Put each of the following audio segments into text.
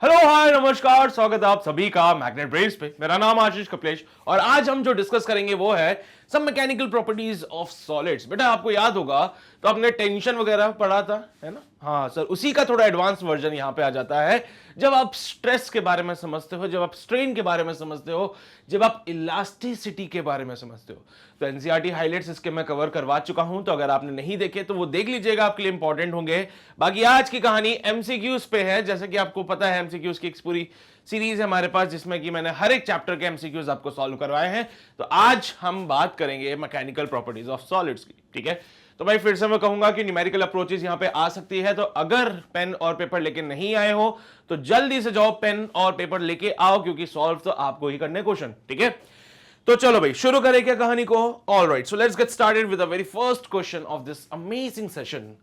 Hello hi नमस्कार, स्वागत है आप सभी का मैग्नेट ब्रेव्स पे। मेरा नाम आशीष कपिलेश और आज हम जो डिस्कस करेंगे वो है सब मैकेनिकल प्रॉपर्टीज ऑफ सॉलिड्स। बेटा आपको याद होगा तो आपने टेंशन वगैरह पढ़ा था, है ना? हाँ सर, उसी का थोड़ा एडवांस वर्जन यहां पे आ जाता है। जब आप स्ट्रेस के बारे में समझते हो, जब आप स्ट्रेन के बारे में समझते हो, जब आप इलास्टिसिटी के बारे में समझते हो, तो एनसीईआरटी हाइलाइट्स इसके मैं कवर करवा चुका हूं। तो अगर आपने नहीं देखे तो वो देख लीजिएगा, आपके लिए इंपॉर्टेंट होंगे। बाकी आज की कहानी एमसीक्यूज पे है। जैसे कि आपको पता है एमसीक्यूज की एक पूरी सीरीज है हमारे पास, जिसमें कि मैंने हर एक चैप्टर के एमसीक्यूज आपको सॉल्व करवाए हैं। तो आज हम बात करेंगे मैकेनिकल प्रॉपर्टीज ऑफ सॉलिड्स की, ठीक है? तो भाई फिर से मैं कहूंगा कि न्यूमेरिकल अप्रोचेस यहां पे आ सकती है। तो अगर पेन और पेपर लेके नहीं आए हो तो जल्दी से जाओ, पेन और पेपर लेके आओ, क्योंकि सॉल्व तो आपको ही करने क्वेश्चन, ठीक है? तो चलो भाई शुरू करें क्या कहानी को। All right, so let's get started with the very first question of this amazing session.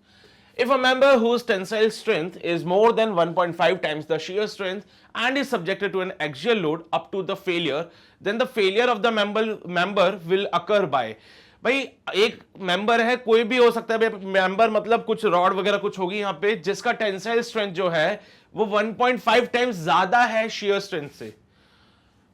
If a member whose tensile strength is more than 1.5 times the shear strength and is subjected to an axial load up to the failure, then the failure of the member will occur by. भाई एक member है, कोई भी हो सकता है member, मतलब कुछ रॉड वगैरह कुछ होगी यहाँ पे, जिसका टेंसाइल स्ट्रेंथ जो है वो 1.5 टाइम्स ज्यादा है shear स्ट्रेंथ से।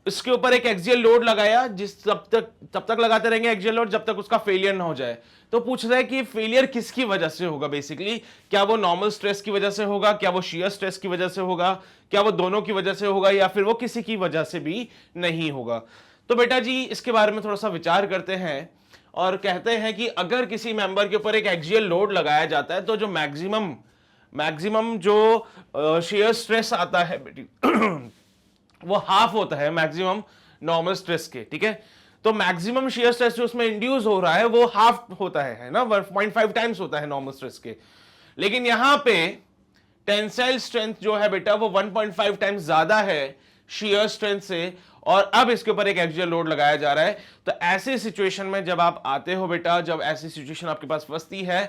इसके ऊपर एक एक्सियल लोड लगाया, जिस तब तक लगाते रहेंगे एक्सियल लोड जब तक उसका फेलियर ना हो जाए। तो पूछ रहा है कि फेलियर किसकी वजह से होगा बेसिकली। क्या वो नॉर्मल स्ट्रेस की वजह से होगा, क्या वो शियर स्ट्रेस की वजह से होगा, क्या वो दोनों की वजह से होगा, या फिर वो किसी की वजह से भी नहीं होगा। तो बेटा जी इसके बारे में थोड़ा सा विचार करते हैं और कहते हैं कि अगर किसी मेंबर के ऊपर एक एक्सियल लोड लगाया जाता है तो जो मैक्सिमम जो शियर स्ट्रेस आता है बेटी वो हाफ होता है मैक्सिमम नॉर्मल स्ट्रेस के, ठीक है? तो मैक्सिमम शियर स्ट्रेस जो उसमें इंड्यूस हो रहा है वो हाफ होता है ना, 1.5 टाइम्स होता है नॉर्मल स्ट्रेस के। लेकिन यहां पे टेंसाइल स्ट्रेंथ जो है बेटा वो 1.5 टाइम्स ज्यादा है शियर स्ट्रेंथ से, और अब इसके ऊपर एक एक्सियल लोड लगाया जा रहा है। तो ऐसी सिचुएशन में जब आप आते हो बेटा, जब ऐसी सिचुएशन आपके पास फंसती है,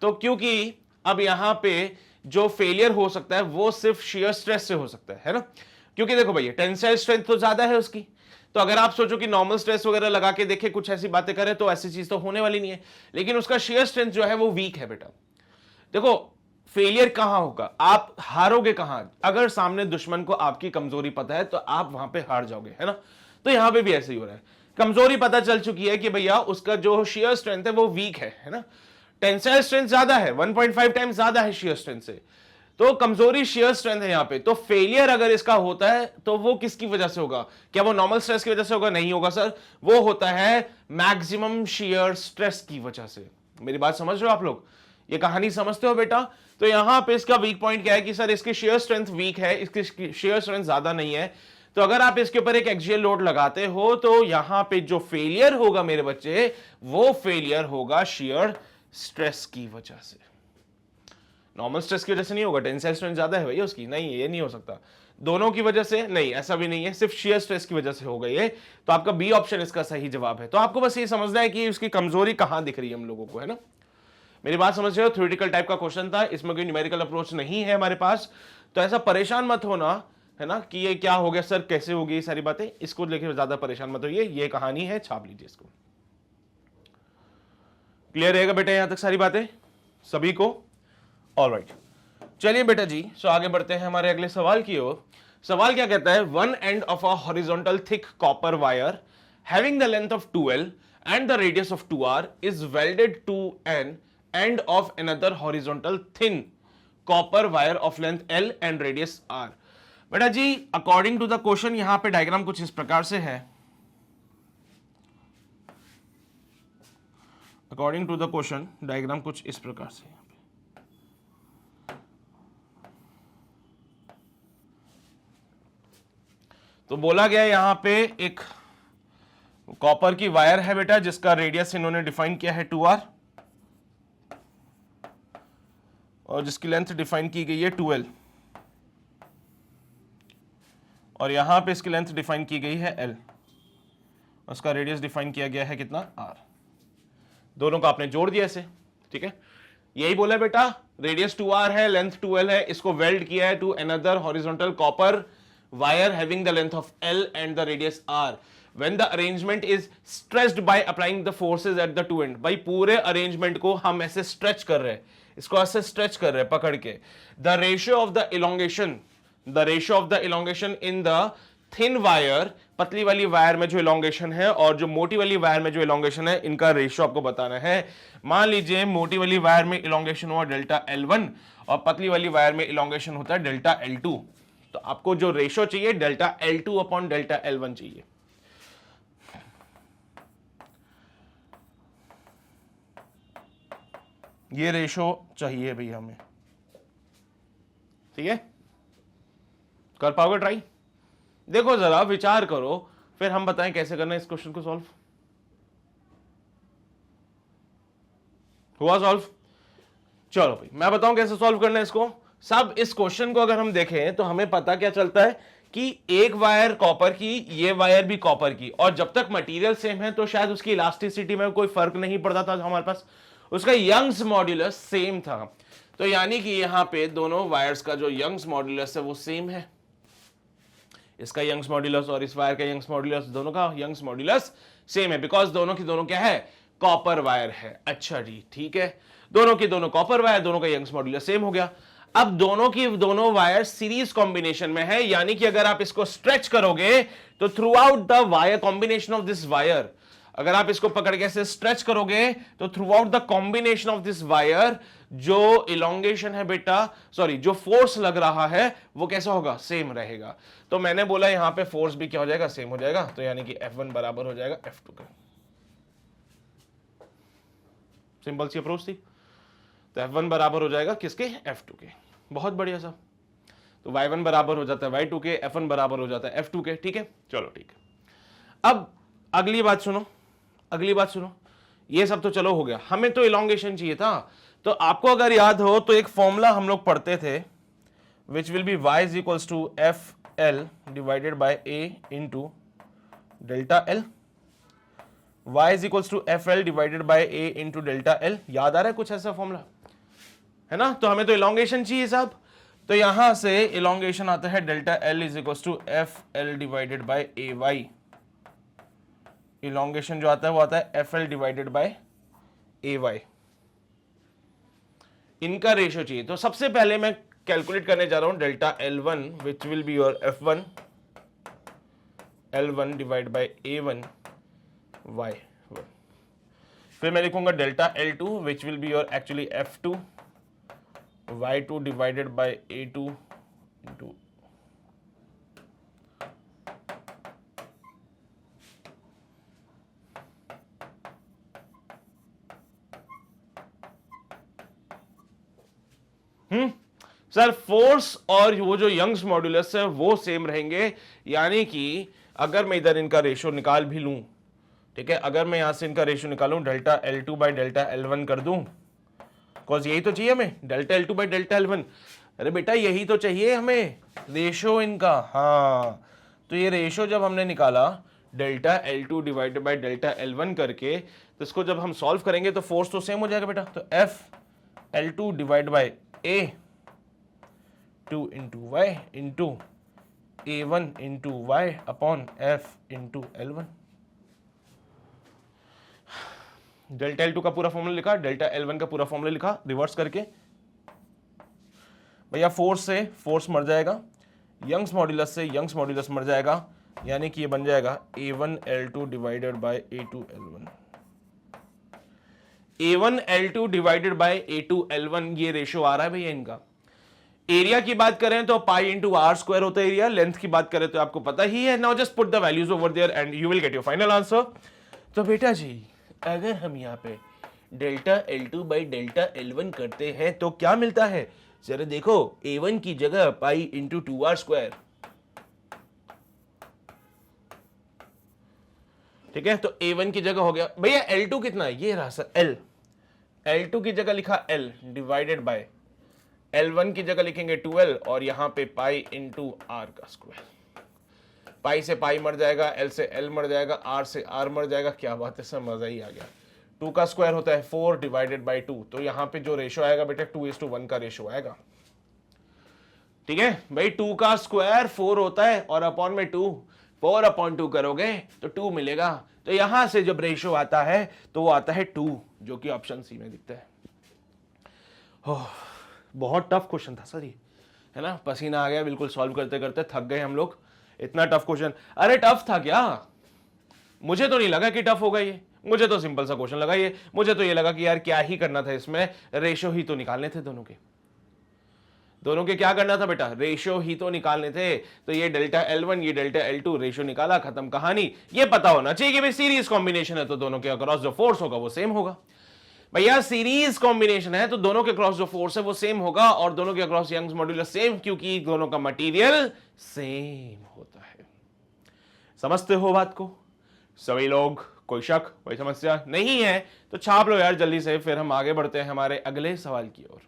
तो क्योंकि अब यहां पे जो फेलियर हो सकता है वो सिर्फ शियर स्ट्रेस से हो सकता है ना? क्योंकि देखो भैया टेंसाइल स्ट्रेंथ तो ज्यादा है उसकी। तो अगर आप सोचो कि नॉर्मल स्ट्रेस वगैरह लगा के देखे, कुछ ऐसी बातें करें, तो ऐसी चीज तो होने वाली नहीं है। लेकिन उसका शियर स्ट्रेंथ जो है वो वीक है बेटा। देखो फेलियर कहां होगा, आप हारोगे कहां? अगर सामने दुश्मन को आपकी कमजोरी पता है तो आप वहां पे हार जाओगे, है ना? तो यहां पे भी ऐसे ही हो रहा है। कमजोरी पता चल चुकी है कि भैया उसका जो शियर स्ट्रेंथ है वो वीक है ना? टेंसाइल स्ट्रेंथ ज्यादा है, 1.5 टाइम्स ज्यादा है शियर स्ट्रेंथ से। तो कमजोरी शियर स्ट्रेंथ है यहां पे। तो फेलियर अगर इसका होता है तो वो किसकी वजह से होगा? क्या वो नॉर्मल स्ट्रेस की वजह से होगा? नहीं होगा सर, वो होता है मैक्सिमम शियर स्ट्रेस की वजह से। मेरी बात समझ रहे हो आप लोग? ये कहानी समझते हो बेटा? तो यहां पे इसका वीक पॉइंट क्या है कि सर इसकी शेयर स्ट्रेंथ वीक है, इसकी शेयर स्ट्रेंथ ज्यादा नहीं है। तो अगर आप इसके ऊपर एक एक्सियल लोड लगाते हो तो यहां पे जो फेलियर होगा मेरे बच्चे, वो फेलियर होगा शेयर स्ट्रेस की वजह से। नॉर्मल स्ट्रेस की वजह से नहीं होगा। टेंसाइल स्ट्रेंथ ज्यादा है भैया उसकी, नहीं ये नहीं हो सकता। दोनों की वजह से नहीं, ऐसा भी नहीं है, सिर्फ शेयर स्ट्रेस की वजह से हो गई है। तो आपका बी ऑप्शन इसका सही जवाब है। तो आपको बस ये समझना है कि उसकी कमजोरी कहां दिख रही है हम लोगों को, है ना? मेरी बात समझ रहे हो? थ्योरेटिकल टाइप का क्वेश्चन था, इसमें कोई न्यूमेरिकल अप्रोच नहीं है हमारे पास। तो ऐसा परेशान मत होना, है ना, कि ये क्या हो गया सर, कैसे होगी ये सारी बातें। इसको लेकर ज्यादा परेशान मत होइए, ये कहानी है, छाप लीजिए इसको। क्लियर रहेगा बेटा यहां तक सारी बातें सभी को? ऑलराइट, चलिए बेटा जी, सो आगे बढ़ते हैं हमारे अगले सवाल की ओर। सवाल क्या कहता है? One end of a horizontal thick copper wire having the length of 2L and the radius of 2R is welded to an end of another horizontal thin copper wire of length L and radius R. बेटा जी according to the question यहां पे diagram कुछ इस प्रकार से है। According to the question diagram कुछ इस प्रकार से। तो बोला गया यहां पे एक कॉपर की वायर है बेटा, जिसका रेडियस इन्होंने डिफाइन किया है 2R और जिसकी लेंथ डिफाइन की गई है 2L, और यहां पे इसकी लेंथ डिफाइन की गई है L, उसका रेडियस डिफाइन किया गया है कितना? R। दोनों को आपने जोड़ दिया इसे, ठीक है? यही बोला बेटा, रेडियस 2R है, लेंथ 2L है, इसको वेल्ड किया है to another horizontal copper wire having the length of L and the radius R when the arrangement is stretched by applying the forces at the two end। भाई पूरे arrangement को हम ऐसे stretch कर रहे हैं, इसको ऐसे स्ट्रेच कर रहे हैं पकड़ के। the ratio of the elongation the ratio of the elongation in the thin wire, पतली वाली वायर में जो इलोंगेशन है और जो मोटी वाली वायर में जो इलोंगेशन है, इनका रेशियो आपको बताना है। मान लीजिए मोटी वाली वायर में इलोंगेशन हुआ डेल्टा L1 और पतली वाली वायर में इलोंगेशन होता है डेल्टा L2, तो आपको जो रेशियो चाहिए delta L2 upon delta L1 चाहिए। ये रेशियो चाहिए भाई हमें, ठीक है? कर पाओगे ट्राई? देखो जरा विचार करो, फिर हम बताएं कैसे करना है इस क्वेश्चन को सॉल्व। हुआ सॉल्व? चलो भाई मैं बताऊं कैसे सॉल्व करना है इसको। सब इस क्वेश्चन को अगर हम देखें तो हमें पता क्या चलता है कि एक वायर कॉपर की, ये वायर भी कॉपर की, और जब तक मटेरियल सेम है तो शायद उसकी इलास्टिसिटी में कोई फर्क नहीं पड़ता था हमारे पास, उसका यंग्स मॉड्यूलस सेम था। तो यानी कि यहां पे दोनों वायर्स का जो यंग्स मॉड्यूलस है वो सेम है। इसका यंग्स मॉड्यूलस और इस वायर का यंग्स मॉड्यूलस, दोनों का यंग्स मॉड्यूलस सेम है, बिकॉज दोनों की दोनों क्या है, कॉपर वायर है। अच्छा जी ठीक है, दोनों की दोनों कॉपर वायर, दोनों का यंग्स मॉड्यूलस सेम हो गया। अब दोनों की दोनों वायर सीरीज कॉम्बिनेशन में है, यानी कि अगर आप इसको स्ट्रेच करोगे तो through out the wire combination of this wire, अगर आप इसको पकड़ के ऐसे स्ट्रेच करोगे तो through out the combination of this wire जो इलोंगेशन है बेटा, सॉरी जो फोर्स लग रहा है वो कैसा होगा, सेम रहेगा। तो मैंने बोला यहां पे फोर्स भी क्या हो जाएगा, सेम हो जाएगा। तो यानी कि F1 बराबर हो जाएगा F2 के। सिंपल सी अप्रोच थी। तो F1 बराबर हो जाएगा किसके, F2 के। बहुत बढ़िया साहब। तो Y1 बराबर हो जाता है Y2 के, F1 बराबर हो जाता है F2 के। ठीक है, चलो ठीक है। अब अगली बात सुनो, अगली बात सुनो। ये सब तो चलो हो गया, हमें तो इलोंगेशन चाहिए था। तो आपको अगर याद हो तो एक फॉर्मूला हम लोग पढ़ते थे, which will be y is equals to FL divided by A into delta L। y is equals to FL divided by A into delta L। याद आ रहा है कुछ ऐसा फॉर्मूला, है ना? तो हमें तो इलोंगेशन चाहिए साहब। तो यहां से इलोंगेशन आता है delta L is equals to FL divided by AY। Elongation जो आता है वो आता है FL डिवाइडेड बाय AY। इनका रेशियो चाहिए। तो सबसे पहले मैं कैलकुलेट करने जा रहा हूं delta L1 which will be your F1 L1 divide by A1 Y1। फिर मैं लिखूंगा delta L2 which will be your actually F2 Y2 divided by A2 into sir force और वो जो यंग्स मॉड्यूलस है वो सेम रहेंगे, यानी कि अगर मैं इधर इनका रेशियो निकाल भी लूं, ठीक है, अगर मैं यहां से इनका रेशियो निकालूं delta L2 by delta L1 कर दूं, बिकॉज यही तो चाहिए हमें, delta L2 by delta L1। अरे बेटा यही तो चाहिए हमें रेशियो इनका। हाँ, तो ये रेशियो जब हमने निकाला delta L2 divided by delta L1 करके, तो इसको जब हम सॉल्व करेंगे तो फोर्स तो सेम हो जाएगा बेटा। तो F L2 divide by A 2 into Y into A1 into Y upon F into L1। Delta L2 का पूरा फॉर्मूला लिखा, डेल्टा L1 का पूरा फॉर्मूला लिखा, रिवर्स करके भैया फोर्स से फोर्स मर जाएगा, यंग्स मॉड्यूलस से यंग्स मॉड्यूलस मर जाएगा, यानी कि ये बन जाएगा A1 L2 divided by A2 L1। A1 L2 divided by A2 L1 ये रेशियो आ रहा है भैया इनका। एरिया की बात करें तो पाई इंटू आर स्क्वायर होता है एरिया, लेंथ की बात करें तो आपको पता ही है। Now just put the values over there and you will get your final answer. तो बेटा जी अगर हम यहाँ पे delta L2 by delta L1 करते हैं तो क्या मिलता है, जरा देखो, A1 की जगह पाई इंटू 2r स्क्वायर, ठीक है। तो A1 की जगह हो गया भैया L2 कितना है, ये रहा सर L, L2 की जगह लिखा L डिवाइडेड बाय L1 की जगह लिखेंगे 2L और यहां पे पाई इंटू आर का स्क्वायर। पाई से पाई मर जाएगा, L से L मर जाएगा, आर से आर मर जाएगा। क्या बात है सर, मजा ही आ गया। 2 का स्क्वायर होता है 4 डिवाइडेड बाय 2, तो यहां पे जो रेशियो आएगा बेटा 2:1 का रेशियो आएगा, ठीक है भाई। 2 का स्क्वायर 4 होता है और अपॉन में 2, 4/2 करोगे तो 2 मिलेगा। तो यहां से जब रेशियो आता है तो वो आता है 2, जो कि ऑप्शन सी में दिखता है। बहुत टफ क्वेश्चन था सर ये, है ना, पसीना आ गया बिल्कुल, सॉल्व करते करते थक गए हम लोग। इतना टफ क्वेश्चन, अरे टफ था क्या? मुझे तो नहीं लगा कि टफ होगा ये, मुझे तो सिंपल सा क्वेश्चन लगा ये। मुझे तो ये लगा कि यार क्या ही करना था इसमें, रेशो ही तो निकालने थे दोनों के क्या करना था बेटा, रेशो ही तो निकालने थे। तो ये डेल्टा L1 ये डेल्टा L2, रेशो निकाला, खत्म कहानी। ये पता होना चाहिए कि भाई सीरीज कॉम्बिनेशन है तो दोनों के अक्रॉस जो फोर्स होगा वो सेम होगा। भैया सीरीज कॉम्बिनेशन है तो दोनों के अक्रॉस जो फोर्स है वो सेम होगा, और दोनों के अक्रॉस यंग्स मॉड्यूलस सेम, क्योंकि दोनों का मटेरियल सेम होता है। समझते हो बात को सभी लोग? कोई शक, कोई समस्या नहीं है तो छाप लो यार जल्दी से, फिर हम आगे बढ़ते हैं हमारे अगले सवाल की ओर।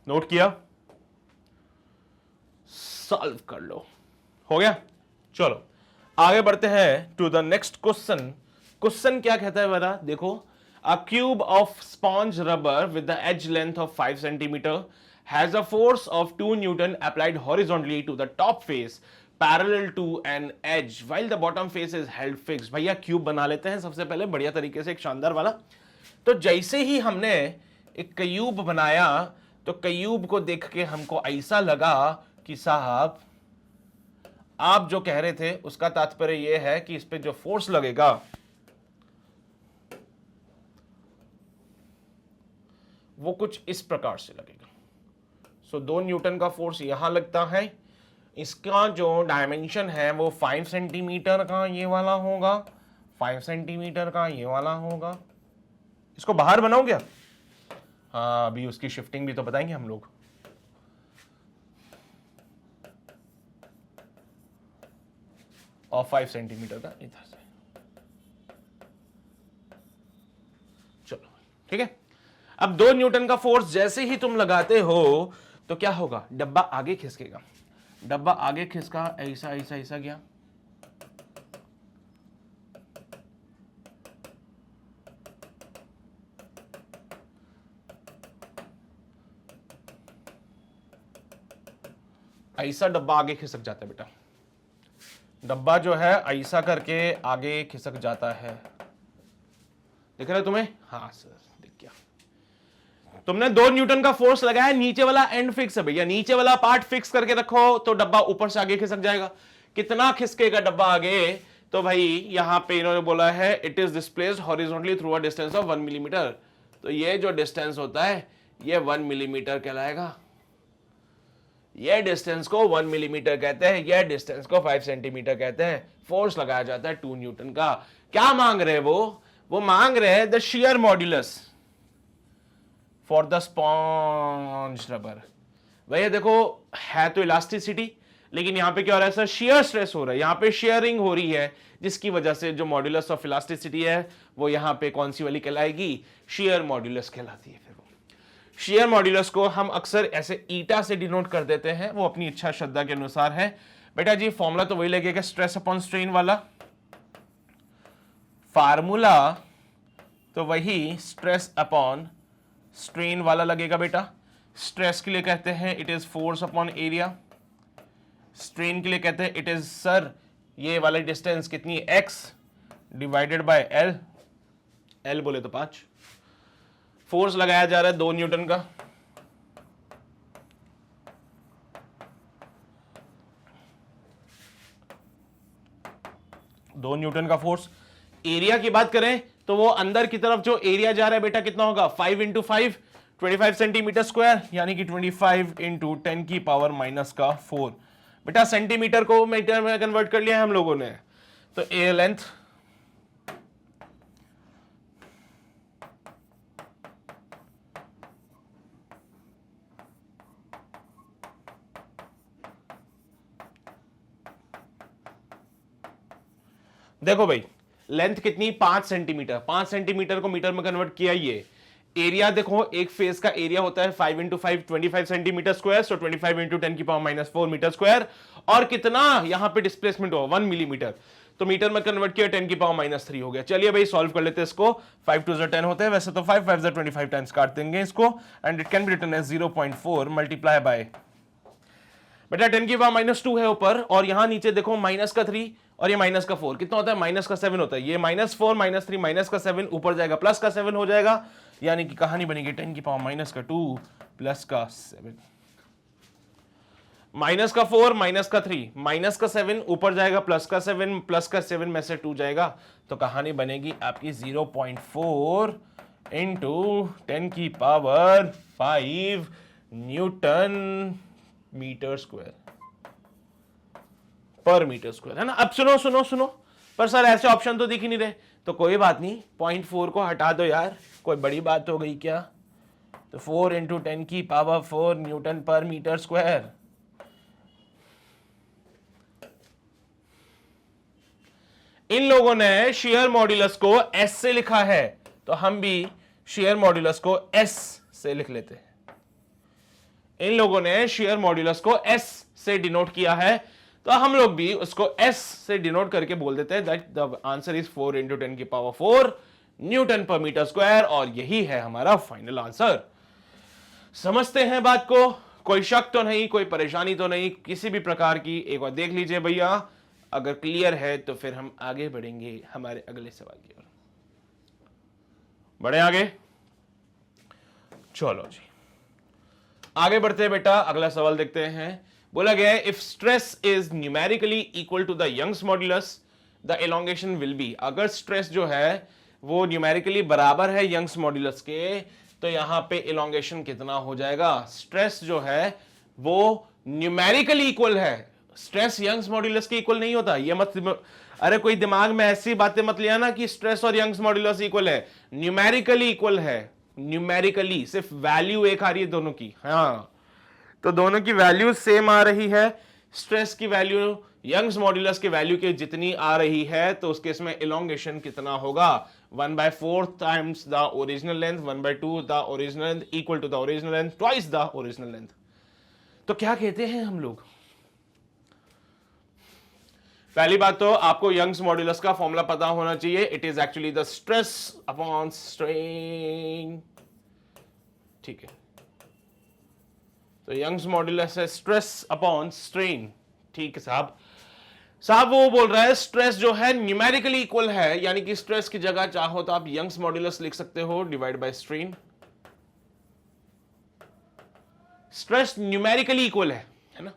नोट किया? सॉल्व कर लो। हो गया? चलो आगे बढ़ते हैं to the next question. Question क्या कहता है बता, देखो, a cube of sponge rubber with the edge length of 5 centimetre has a force of 2 newton applied horizontally to the top face parallel to an edge while the bottom face is held fixed. भैया cube बना लेते हैं सबसे पहले बढ़िया तरीके से, एक शानदार वाला। तो जैसे ही हमने एक क्यूब बनाया तो क्यूब को देख के हमको ऐसा लगा कि साहब आप जो कह रहे थे उसका तात्पर्य यह है कि इस पे जो फोर्स लगेगा वो कुछ इस प्रकार से लगेगा। सो 2 न्यूटन का फोर्स यहां लगता है, इसका जो डायमेंशन है वो 5 सेंटीमीटर का ये वाला होगा, 5 सेंटीमीटर का ये वाला होगा। इसको बाहर बनाओ क्या? हाँ अभी उसकी शिफ्टिंग भी तो बताएंगे हम लोग। और 5 सेंटीमीटर का इधर से, चलो ठीक है। अब 2 न्यूटन का फोर्स जैसे ही तुम लगाते हो तो क्या होगा, डब्बा आगे खिसकेगा। डब्बा आगे खिसका, ऐसा ऐसा ऐसा गया, ऐसा डब्बा आगे खिसक जाता है बेटा। डब्बा जो है ऐसा करके आगे खिसक जाता है, दिख रहा है तुम्हें? हाँ सर दिख गया। तुमने 2 न्यूटन का फोर्स लगाया, नीचे वाला एंड फिक्स है भैया, नीचे वाला पार्ट फिक्स करके रखो तो डब्बा ऊपर से आगे खिसक जाएगा। कितना खिसकेगा डब्बा आगे? तो भाई यहां पे इन्होंने बोला है it is displaced horizontally through a distance of 1 millimetre. तो ये जो डिस्टेंस होता है ये 1 मिलीमीटर कहलाएगा। ये डिस्टेंस को 1 मिलीमीटर कहते हैं, ये डिस्टेंस को 5 सेंटीमीटर कहते हैं। फोर्स लगाया जाता है 2 न्यूटन का। क्या मांग रहे हैं वो मांग रहे हैं the shear modulus for the sponge rubber. भैया देखो है तो इलास्टिसिटी, लेकिन यहां पे क्या हो रहा है सर, शियर स्ट्रेस हो रहा है, यहां पे शेयरिंग हो रही है, जिसकी वजह से जो मॉड्यूलस ऑफ इलास्टिसिटी है वो यहां पे कौन सी वाली कहलाएगी, शियर मॉड्यूलस कहलाती है। फिर वो शियर मॉड्यूलस को हम अक्सर ऐसे ईटा से डिनोट कर देते हैं, वो अपनी इच्छा श्रद्धा के अनुसार है। बेटा जी फॉर्मूला तो वही लगेगा, स्ट्रेस अपॉन स्ट्रेन वाला फार्मूला, तो वही स्ट्रेस अपॉन स्ट्रेन वाला लगेगा बेटा। स्ट्रेस के लिए कहते हैं it is force upon area, strain के लिए कहते हैं इट इज सर ये वाला डिस्टेंस कितनी, x divided by l, l बोले तो 5। फोर्स लगाया जा रहा है 2 न्यूटन का, फोर्स। एरिया की बात करें तो वो अंदर की तरफ जो एरिया जा रहा है बेटा कितना होगा, 5 इंटू 5 25 सेंटीमीटर स्क्वायर, यानी कि 25 इंटू 10 की पावर माइनस का 4। बेटा सेंटीमीटर को मीटर में कन्वर्ट कर लिया है हम लोगों ने। तो ए लेंथ देखो भाई लेंथ कितनी, 5 सेंटीमीटर। 5 सेंटीमीटर को मीटर में कन्वर्ट किया। ये एरिया देखो, एक फेस का एरिया होता है 5 इंटू 5 25 सेंटीमीटर स्क्वायर, सो 25 इंटू 10 की पावर माइनस 4 मीटर स्क्वायर। और कितना यहां पे डिस्प्लेसमेंट हो 1 मिलीमीटर, तो मीटर में कन्वर्ट किया 10 की पावर माइनस 3 हो गया। चलिए भाई सॉल्व कर लेते हैं इसको। 5 टू 10 होते हैं, वैसे तो 5 5 25 टाइम्स काट देंगे इसको, and it can be written as 0.4 multiply by, बेटा 10 की पावर माइनस 2 है ऊपर, और यहां नीचे देखो माइनस का 3 और ये माइनस का 4, कितना होता है, माइनस का 7 होता है। ये -4 -3 माइनस का 7 ऊपर जाएगा, प्लस का 7 हो जाएगा, यानी कि कहानी बनेगी 10 की पावर माइनस का 2 प्लस का 7, माइनस का 4 माइनस का 3 माइनस का 7 ऊपर जाएगा, प्लस का 7 प्लस का 7 में से 2 जाएगा, तो कहानी बनेगी आपकी 0.4 इंटू 10 की पावर 5 न्यूटन मीटर स्क्वायर पर मीटर स्क्वायर, है ना। अब सुनो सुनो सुनो, पर सर ऐसे ऑप्शन तो दिख ही नहीं रहे, तो कोई बात नहीं, 0.4 को हटा दो यार, कोई बड़ी बात हो गई क्या। तो 4 इंटू 10 की पावर 4 न्यूटन पर मीटर स्क्वायर। इन लोगों ने शेयर मॉड्यूलस को एस से लिखा है, तो हम भी शेयर मॉड्यूलस को एस से लिख लेते हैं। इन लोगों ने शेयर मॉड्यूलस को एस से डिनोट किया है, तो हम लोग भी उसको एस से डिनोट करके बोल देते हैं that the answer is 4 into 10 की पावर 4 न्यूटन पर मीटर स्क्वायर, और यही है हमारा फाइनल आंसर। समझते हैं बात को, कोई शक तो नहीं, कोई परेशानी तो नहीं किसी भी प्रकार की। एक बार देख लीजिए भैया, अगर क्लियर है तो फिर हम आगे बढ़ेंगे हमारे अगले सवाल की ओर। बढ़े आगे, चलो जी आगे बढ़ते हैं बेटा। अगला सवाल देखते हैं। बोला गया है if stress is numerically equal to the Young's modulus the elongation will be. अगर स्ट्रेस जो है वो न्यूमेरिकली बराबर है यंग्स मॉड्यूलस के, तो यहां पे एलोंगेशन कितना हो जाएगा। स्ट्रेस जो है वो न्यूमेरिकली इक्वल है, स्ट्रेस यंग्स मॉड्यूलस के इक्वल नहीं होता। ये मत, अरे कोई दिमाग में ऐसी बातें मत लिया ना कि स्ट्रेस और यंग्स मॉड्यूलस इक्वल है, न्यूमेरिकली इक्वल है। न्यूमेरिकली सिर्फ वैल्यू एक आ रही है दोनों की, हाँ, तो दोनों की वैल्यू सेम आ रही है। स्ट्रेस की वैल्यू यंग्स मॉड्यूलस के वैल्यू के जितनी आ रही है, तो उसके इसमें एलोंगेशन कितना होगा, 1/4 times the original length, 1/2 the original length equal to the original length twice the original length. तो क्या कहते हैं हम लोग। पहली बात तो आपको यंग्स मॉड्यूलस का फॉर्मूला पता होना चाहिए। It is actually the stress upon strain, ठीक है। तो यंग्स मॉड्यूलस है स्ट्रेस अपॉन स्ट्रेन, ठीक है साहब। साहब वो बोल रहा है स्ट्रेस जो है न्यूमेरिकली इक्वल है, यानी कि स्ट्रेस की जगह चाहो तो आप यंग्स मॉड्यूलस लिख सकते हो divide by strain. Stress numerically equal है ना,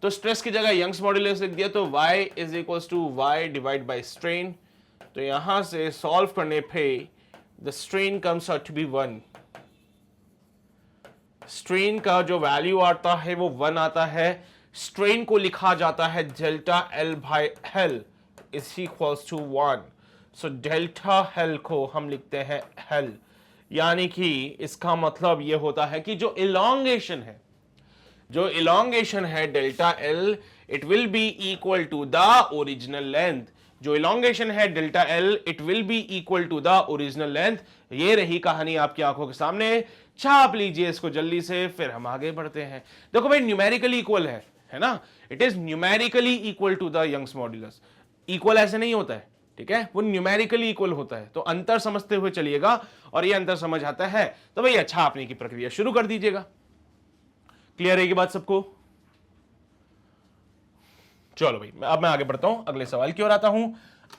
तो स्ट्रेस की जगह यंग्स मॉड्यूलस लिख दिया, तो y is equals to y divide by strain. तो यहां से सॉल्व करने पे the strain comes out to be 1। Strain का जो वैल्यू आता है वो 1 आता है। स्ट्रेन को लिखा जाता है delta L by L is equals to 1। So delta L को हम लिखते हैं एल, यानी कि इसका मतलब ये होता है कि जो इलॉन्गेशन है, जो इलॉन्गेशन है delta L, it will be equal to the original length. जो इलॉन्गेशन है delta L, it will be equal to the original length. ये रही कहानी आपकी आंखों के सामने, छाप लीजिए इसको जल्दी से, फिर हम आगे बढ़ते हैं। देखो भाई न्यूमेरिकली इक्वल है ना, it is numerically equal to the Young's modulus. Equal ऐसे नहीं होता है, ठीक है, वो न्यूमेरिकली इक्वल होता है। तो अंतर समझते हुए चलिएगा, और ये अंतर समझ आता है तो भैया छापने की प्रक्रिया शुरू कर दीजिएगा। क्लियर है ये बात सबको। चलो भाई अब मैं आगे बढ़ता हूं, अगले सवाल की ओर आता हूं।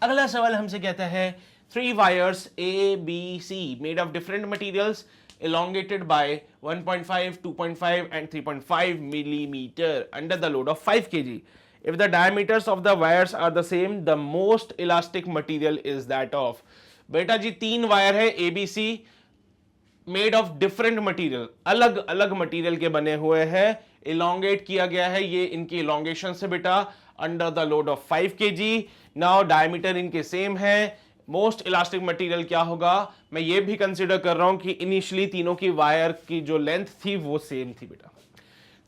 अगला सवाल हमसे कहता है 3 wires A, B, C made of different materials elongated by 1.5, 2.5 and 3.5 millimeter under the load of 5 kg. If the diameters of the wires are the same, the most elastic material is that of। बेटा जी 3 wire है ABC, made of different material, अलग अलग material के बने हुए हैं, elongate किया गया है। ये इनकी इलोंगेशन से बेटा under the load of 5 kg। Now diameter इनके सेम है। मोस्ट इलास्टिक मटेरियल क्या होगा, मैं ये भी कंसीडर कर रहा हूं कि इनिशियली तीनों की वायर की जो लेंथ थी वो सेम थी बेटा।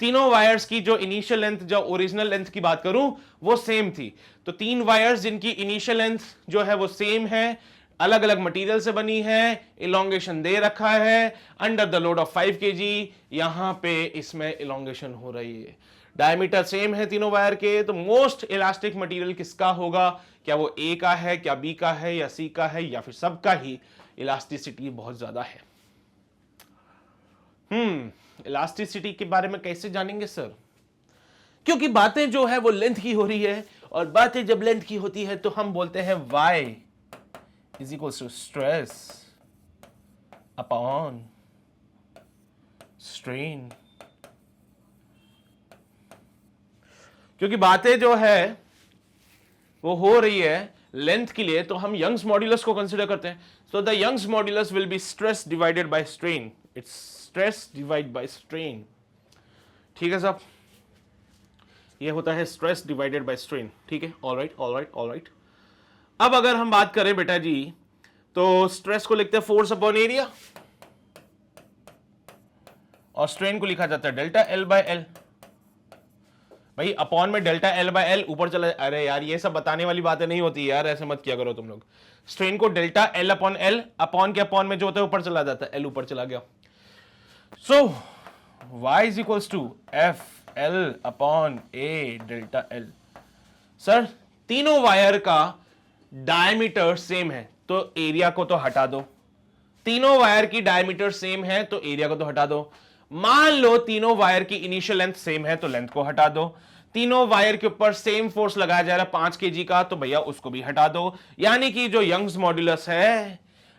तीनों वायर्स की जो इनिशियल लेंथ, जो ओरिजिनल लेंथ की बात करूं, वो सेम थी। तो 3 वायर्स जिनकी इनिशियल लेंथ जो है वो सेम है, अलग अलग मटेरियल से बनी है, इलोंगेशन दे रखा है under the load of 5 kg। यहां पे इसमें इलोंगेशन हो रही है, डायमीटर सेम है तीनों वायर के। तो मोस्ट इलास्टिक मटेरियल किसका होगा, क्या वो ए का है, क्या बी का है, या सी का है, या फिर सबका ही इलास्टिसिटी बहुत ज्यादा है। इलास्टिसिटी के बारे में कैसे जानेंगे सर, क्योंकि बातें जो है वो लेंथ की हो रही है, और बातें जब लेंथ की होती है तो हम बोलते हैं y is equal to stress upon strain. क्योंकि बातें जो है वो हो रही है लेंथ के लिए, तो हम यंग्स मॉड्यूलस को कंसीडर करते हैं। So the Young's modulus will be stress divided by strain. It's stress divide by strain. ठीक है साहब, ये होता है स्ट्रेस डिवाइडेड बाय स्ट्रेन। ठीक है, ऑलराइट ऑलराइट ऑलराइट। अब अगर हम बात करें बेटा जी, तो स्ट्रेस को लिखते हैं फोर्स अपॉन एरिया, और स्ट्रेन को लिखा जाता है डेल्टा एल बाय एल। भाई अपॉन में डेल्टा एल बाय एल ऊपर चला, अरे यार ये सब बताने वाली बातें नहीं होती यार, ऐसे मत किया करो तुम लोग। स्ट्रेन को delta L upon L, upon के अपॉन में जो होता है ऊपर चला जाता है, एल ऊपर चला गया। So y is equals to F L upon A delta L. Sir तीनों वायर का डायमीटर सेम है तो एरिया को तो हटा दो। तीनों वायर की डायमीटर सेम है तो एरिया को तो हटा दो। मान लो तीनों वायर की इनिशियल लेंथ सेम है तो लेंथ को हटा दो। तीनों वायर के ऊपर सेम फोर्स लगाया जा रहा है 5 kg का, तो भैया उसको भी हटा दो। यानी कि जो यंग्स मॉड्यूलस है,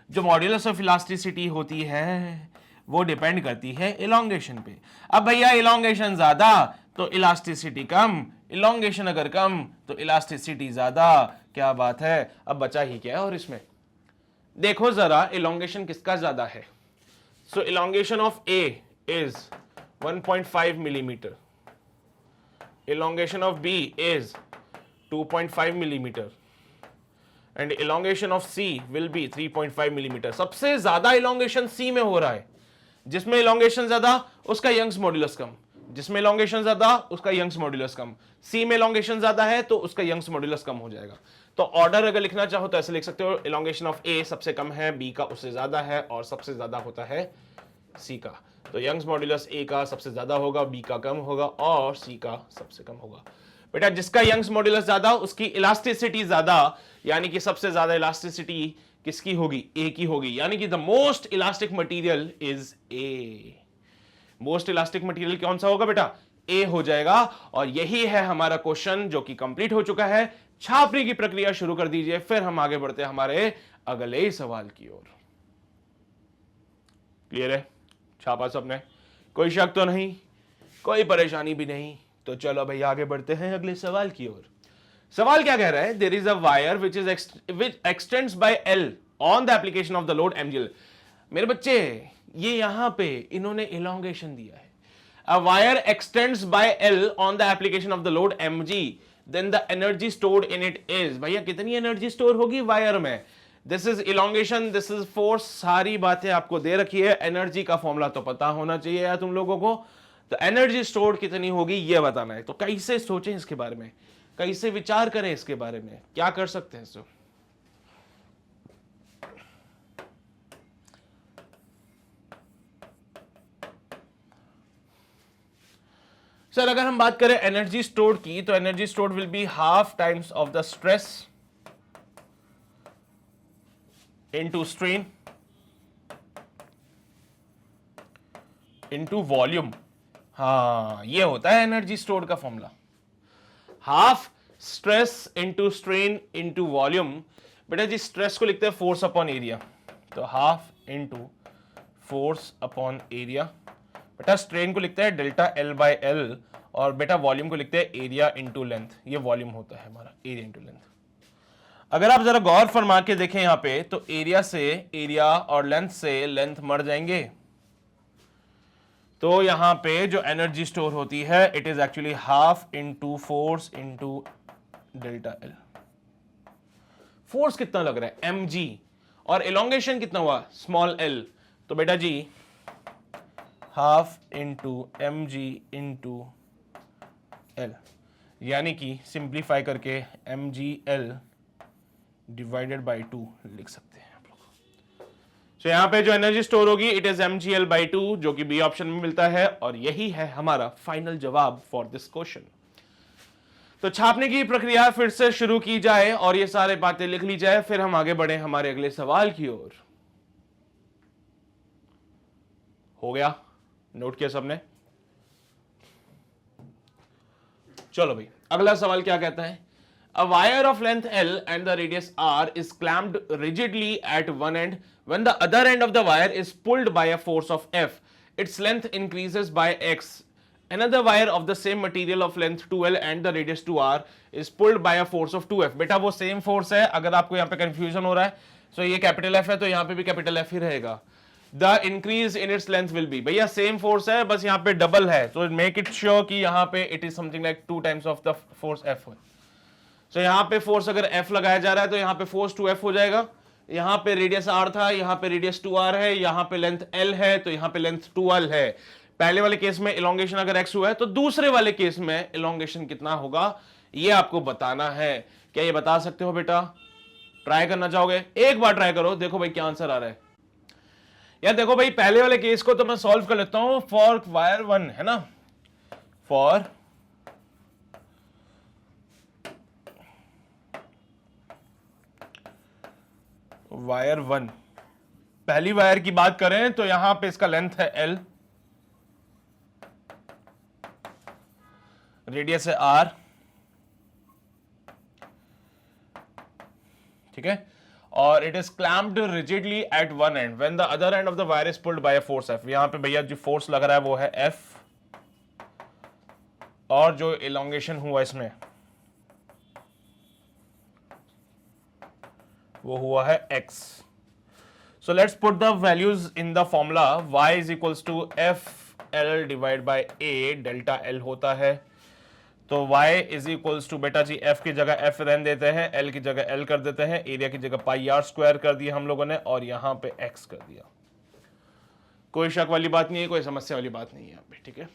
जो मॉड्यूलस ऑफ इलास्टिसिटी होती है, वो डिपेंड करती है इलोंगेशन पे। अब भैया इलोंगेशन ज्यादा तो इलास्टिसिटी कम, इलोंगेशन अगर कम तो इलास्टिसिटी ज्यादा। क्या बात है, अब बचा ही क्या है और इसमें देखो जरा इलोंगेशन किसका ज्यादा है। So elongation of A is 1.5 millimeter. Elongation of B is 2.5 millimeter. And elongation of C will be 3.5 millimeter. सबसे ज्यादा elongation C में हो रहा है। जिसमें elongation ज्यादा उसका यंग्स मॉड्यूलस कम, जिसमें elongation ज्यादा उसका यंग्स मॉड्यूलस कम। C में elongation ज्यादा है तो उसका यंग्स मॉड्यूलस कम हो जाएगा। तो ऑर्डर अगर लिखना चाहो तो ऐसे लिख सकते हो, elongation of A सबसे कम है, B का उससे ज्यादा है, और सबसे ज्यादा होता है C का। तो यंग्स मॉड्यूलस ए का सबसे ज्यादा होगा, बी का कम होगा, और सी का सबसे कम होगा। बेटा जिसका यंग्स मॉड्यूलस ज्यादा उसकी इलास्टिसिटी ज्यादा, यानी कि सबसे ज्यादा इलास्टिसिटी किसकी होगी, ए की होगी। यानी कि the most elastic material is a. Most elastic material कौन सा होगा बेटा, ए हो जाएगा। और यही है हमारा क्वेश्चन जो कि कंप्लीट हो चुका है। छापने की प्रक्रिया शुरू कर दीजिए, फिर हम आगे बढ़ते हैं हमारे अगले सवाल की ओर। क्लियर है, छापा सबने, कोई शक तो नहीं, कोई परेशानी भी नहीं। तो चलो भाई आगे बढ़ते हैं अगले सवाल की ओर। सवाल क्या कह रहा है, there is a wire which extends by L on the application of the load mgl। मेरे बच्चे ये यहां पे इन्होंने इलोंगेशन दिया है। A wire extends by L on the application of the load mg, then the energy stored in it is. भैया कितनी एनर्जी स्टोर होगी वायर में, this is elongation, this is force, सारी बातें आपको दे रखी है। एनर्जी का फॉर्मूला तो पता होना चाहिए यार तुम लोगों को। तो एनर्जी स्टोर्ड कितनी होगी ये बताना है। तो कैसे सोचें इसके बारे में, कैसे विचार करें इसके बारे में, क्या कर सकते हैं सो। सर अगर हम बात करें एनर्जी स्टोर्ड की, तो energy stored will be half times of the stress into strain into volume। हाँ ये होता है एनर्जी स्टोर का formula, half stress into strain into volume. बेटा जी स्ट्रेस को लिखते हैं फोर्स अपॉन एरिया, तो half into force upon area. बेटा स्ट्रेन को लिखते हैं डेल्टा एल बाय एल, और बेटा वॉल्यूम को लिखते हैं एरिया इंटू लेंथ। ये वॉल्यूम होता है हमारा, एरिया इंटू लेंथ। अगर आप जरा गौर फरमा के देखें यहां पे, तो एरिया से एरिया और लेंथ से लेंथ मर जाएंगे। तो यहां पे जो एनर्जी स्टोर होती है it is actually half into force into delta L. Force कितना लग रहा है mg, और इलोंगेशन कितना हुआ स्मॉल l। तो बेटा जी half into mg into l, यानी कि सिंप्लीफाई करके mgl डिवाइडेड बाई 2 लिख सकते हैं आप लोग। तो यहां पे जो एनर्जी स्टोर होगी इट इज mgl बाई 2, जो कि बी ऑप्शन में मिलता है, और यही है हमारा फाइनल जवाब फॉर दिस क्वेश्चन। तो छापने की प्रक्रिया फिर से शुरू की जाए और ये सारे बातें लिख ली जाए, फिर हम आगे बढ़े हमारे अगले सवाल की ओर। हो गया, नोट किया सबने? चलो भाई अगला सवाल क्या कहता है, A wire of length L and the radius R is clamped rigidly at one end. When the other end of the wire is pulled by a force of F, its length increases by X. Another wire of the same material of length 2L and the radius 2R is pulled by a force of 2F. बेटा वो same force है, अगर आपको यहाँ पे confusion हो रहा है, तो ये कैपिटल F है तो यहाँ पे भी कैपिटल F ही रहेगा. The increase in its length will be, भैया सेम फोर्स है, बस यहाँ पे डबल है, तो मेक इट श्योर कि यहाँ पे it is something like 2 times of the force F. तो यहाँ पे फोर्स अगर F लगाया जा रहा है तो यहाँ पे फोर्स 2F हो जाएगा. यहाँ पे रेडियस R था, यहाँ पे रेडियस 2R है, यहाँ पे लेंथ L है, तो यहाँ पे लेंथ 2L है. पहले वाले केस में इलोंगेशन अगर X हुआ है तो दूसरे वाले केस में इलोंगेशन कितना होगा ये आपको बताना है. क्या ये बता सकते हो बेटा? ट्राई करना चाहोगे? एक बार ट्राई करो, देखो भाई क्या आंसर आ रहा है. यार देखो भाई, पहले वाले केस को तो मैं सॉल्व कर लेता हूं. फॉर वायर 1 है ना, फॉर वायर 1, पहली वायर की बात करें तो यहां पे इसका लेंथ है L, रेडियस है R, ठीक है, और it is clamped rigidly at one end when the other end of the wire is pulled by a force F. यहां पे भैया जो फोर्स लग रहा है वो है F, और जो इलोंगेशन हुआ इसमें वो हुआ है X. So let's put the values in the formula. Y is equals to FL divided by A, delta L होता है. तो y is equals to बेटा जी F की जगह F रहने देते हैं, L की जगह L कर देते हैं, एरिया की जगह पाई R स्क्वायर कर दिया हम लोगों ने, और यहां पे X कर दिया. कोई शक वाली बात नहीं है, कोई समस्या वाली बात नहीं है यहाँ पे, ठीक है.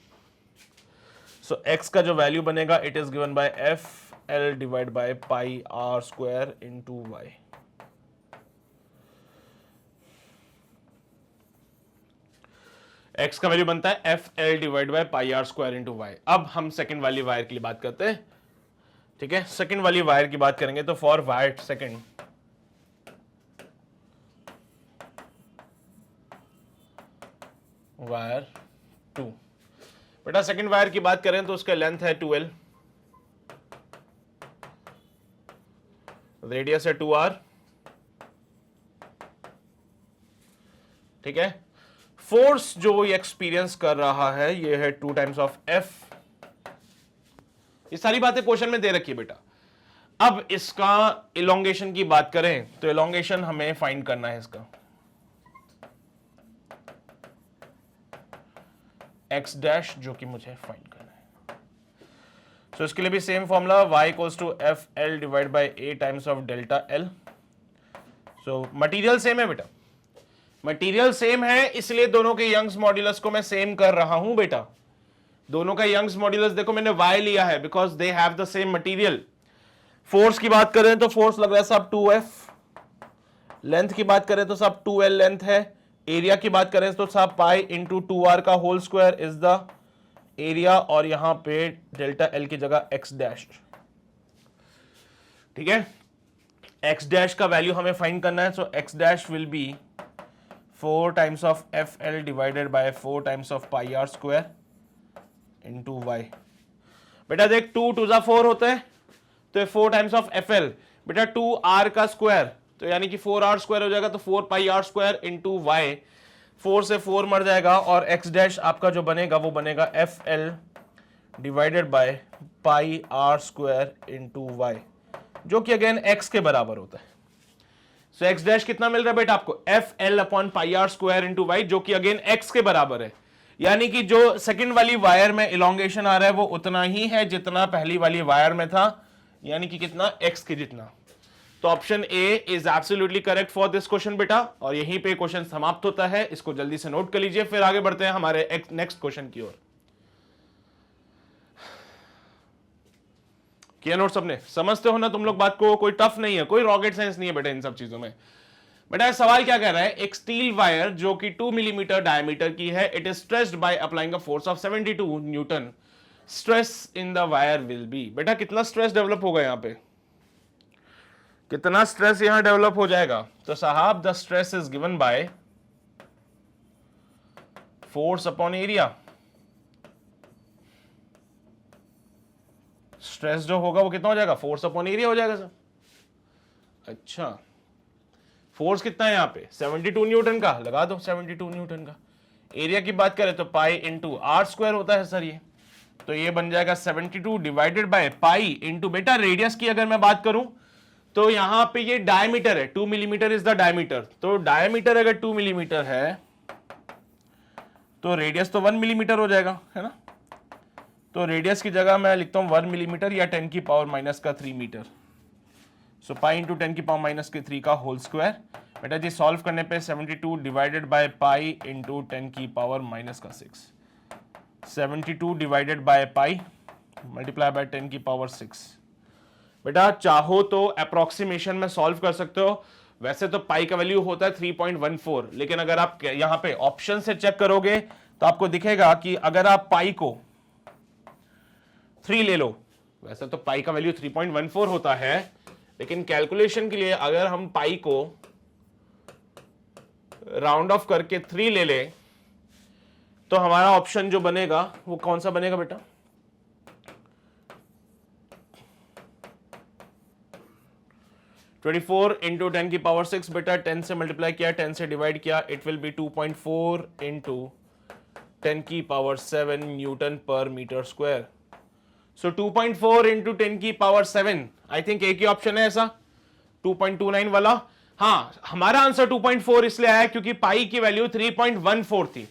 सो X का जो वैल्यू बनेगा it is given by FL divide by pi R square into Y. X का वैल्यू बनता है FL divide by pi R square into Y. अब हम सेकंड वाली वायर के लिए बात करते हैं, ठीक है. सेकंड वाली वायर की बात करेंगे तो फॉर वायर सेकंड, वायर 2, बेटा सेकंड वायर की बात करें तो उसका लेंथ है 2L, रेडियस है 2R, ठीक है. फोर्स जो ये एक्सपीरियंस कर रहा है ये है 2 टाइम्स ऑफ F. ये सारी बातें क्वेश्चन में दे रखी है बेटा. अब इसका इलोंगेशन की बात करें तो इलोंगेशन हमें फाइंड करना है इसका X डैश, जो कि मुझे फाइंड करना है. सो इसके लिए भी same formula, y equals to FL divide by A times of delta L. So material same है बेटा, मटेरियल सेम है, इसलिए दोनों के यंग्स मॉड्यूलस को मैं सेम कर रहा हूं बेटा. दोनों का यंग्स मॉड्यूलस देखो मैंने y लिया है because they have the same material. Force की बात करें तो फोर्स लग रहा है सब 2F, लेंथ की बात करें तो सब 2L लेंथ है, एरिया की बात करें तो सब पाई इंटू 2R का whole square is the area, और यहां पे डेल्टा L की जगह X डैश, ठीक है. X डैश का वैल्यू हमें फाइंड करना है, सो X dash will be 4 times of FL divided by 4 times of pi R square into Y. बेटा देख 2 2 जा 4 होते हैं तो 4 times of FL, बेटा 2R का स्क्वायर तो यानी कि 4R स्क्वायर हो जाएगा, तो 4 pi R square into Y. 4 से 4 मर जाएगा और X डैश आपका जो बनेगा वो बनेगा FL divided by pi R square into Y, जो कि अगेन X के बराबर होता है. सो X डैश कितना मिल रहा है बेटा आपको? FL upon pi R square into Y, जो कि अगेन X के बराबर है. यानी कि जो सेकंड वाली वायर में इलोंगेशन आ रहा है वो उतना ही है जितना पहली वाली वायर में था, यानी कि कितना? X के जितना. तो option A is absolutely correct for this question बेटा, और यहीं पे क्वेश्चन समाप्त होता है. इसको जल्दी से नोट कर लीजिए, फिर आगे बढ़ते हैं हमारे नेक्स्ट क्वेश्चन की ओर. किया नोट सबने? समझते हो ना तुम लोग बात को? कोई टफ नहीं है, कोई रॉकेट साइंस नहीं है बेटा इन सब चीजों में. बेटा सवाल क्या कह रहा है? एक स्टील वायर जो कि 2 मिलीमीटर डायमीटर की है, it is stressed by applying a force of 72 Newton. Stress in the wire will be. बेटा कितना स्ट्रेस डेवलप होगा यहां पे? कितना स्ट्रेस यहां डेवलप हो जाएगा? तो साहब the stress is given by force upon area. Stress जो होगा वो कितना हो जाएगा, फोर्स अपॉन एरिया हो जाएगा सर। अच्छा, फोर्स कितना है यहाँ पे 72 न्यूटन का, लगा दो 72 न्यूटन का। एरिया की बात करें तो पाई इंटू आर स्क्वायर होता है सर ये, तो ये बन जाएगा 72 डिवाइडेड बाय पाई इंटू, बेटा रेडियस की अगर मैं बात करूं तो यहां पे ये डायमीटर है, 2 मिलीमीटर इज द डायमीटर, तो डायमीटर अगर 2 मिलीमीटर है तो रेडियस तो 1 मिलीमीटर हो जाएगा, है ना। तो रेडियस की जगह मैं लिखता हूं 1 मिलीमीटर या 10 की पावर माइनस का 3 मीटर। सो पाई इंटू 10 की पावर माइनस के 3 का होल स्क्वायर। बेटा जी सॉल्व करने पे 72 डिवाइडेड बाय पाई इंटू 10 की पावर माइनस का 6, 72 divided by pi multiply by 10 की पावर 6। बेटा चाहो तो अप्रोक्सीमेशन में सॉल्व कर सकते हो, वैसे तो पाई का वैल्यू होता है 3.14, लेकिन अगर आप यहां पे ऑप्शन से चेक करोगे तो आपको दिखेगा कि अगर आप पाई को 3 ले लो, वैसे तो पाई का वैल्यू 3.14 होता है, लेकिन कैलकुलेशन के लिए अगर हम पाई को राउंड ऑफ करके 3 ले ले तो हमारा ऑप्शन जो बनेगा वो कौन सा बनेगा बेटा, (24 इंटू 10 की पावर 6, बेटा 10 से मल्टीप्लाई किया, 10 से डिवाइड किया, इट विल बी 2.4 इंटू 10 की पावर 7 न्यूटन पर मीटर स्क्वायर। सो 2.4 इंटू 10 की पावर 7, आई थिंक एक ही ऑप्शन है ऐसा 2.29 वाला। हाँ, हमारा आंसर 2.4 इसलिए आया क्योंकि पाई की वैल्यू 3.14 थी,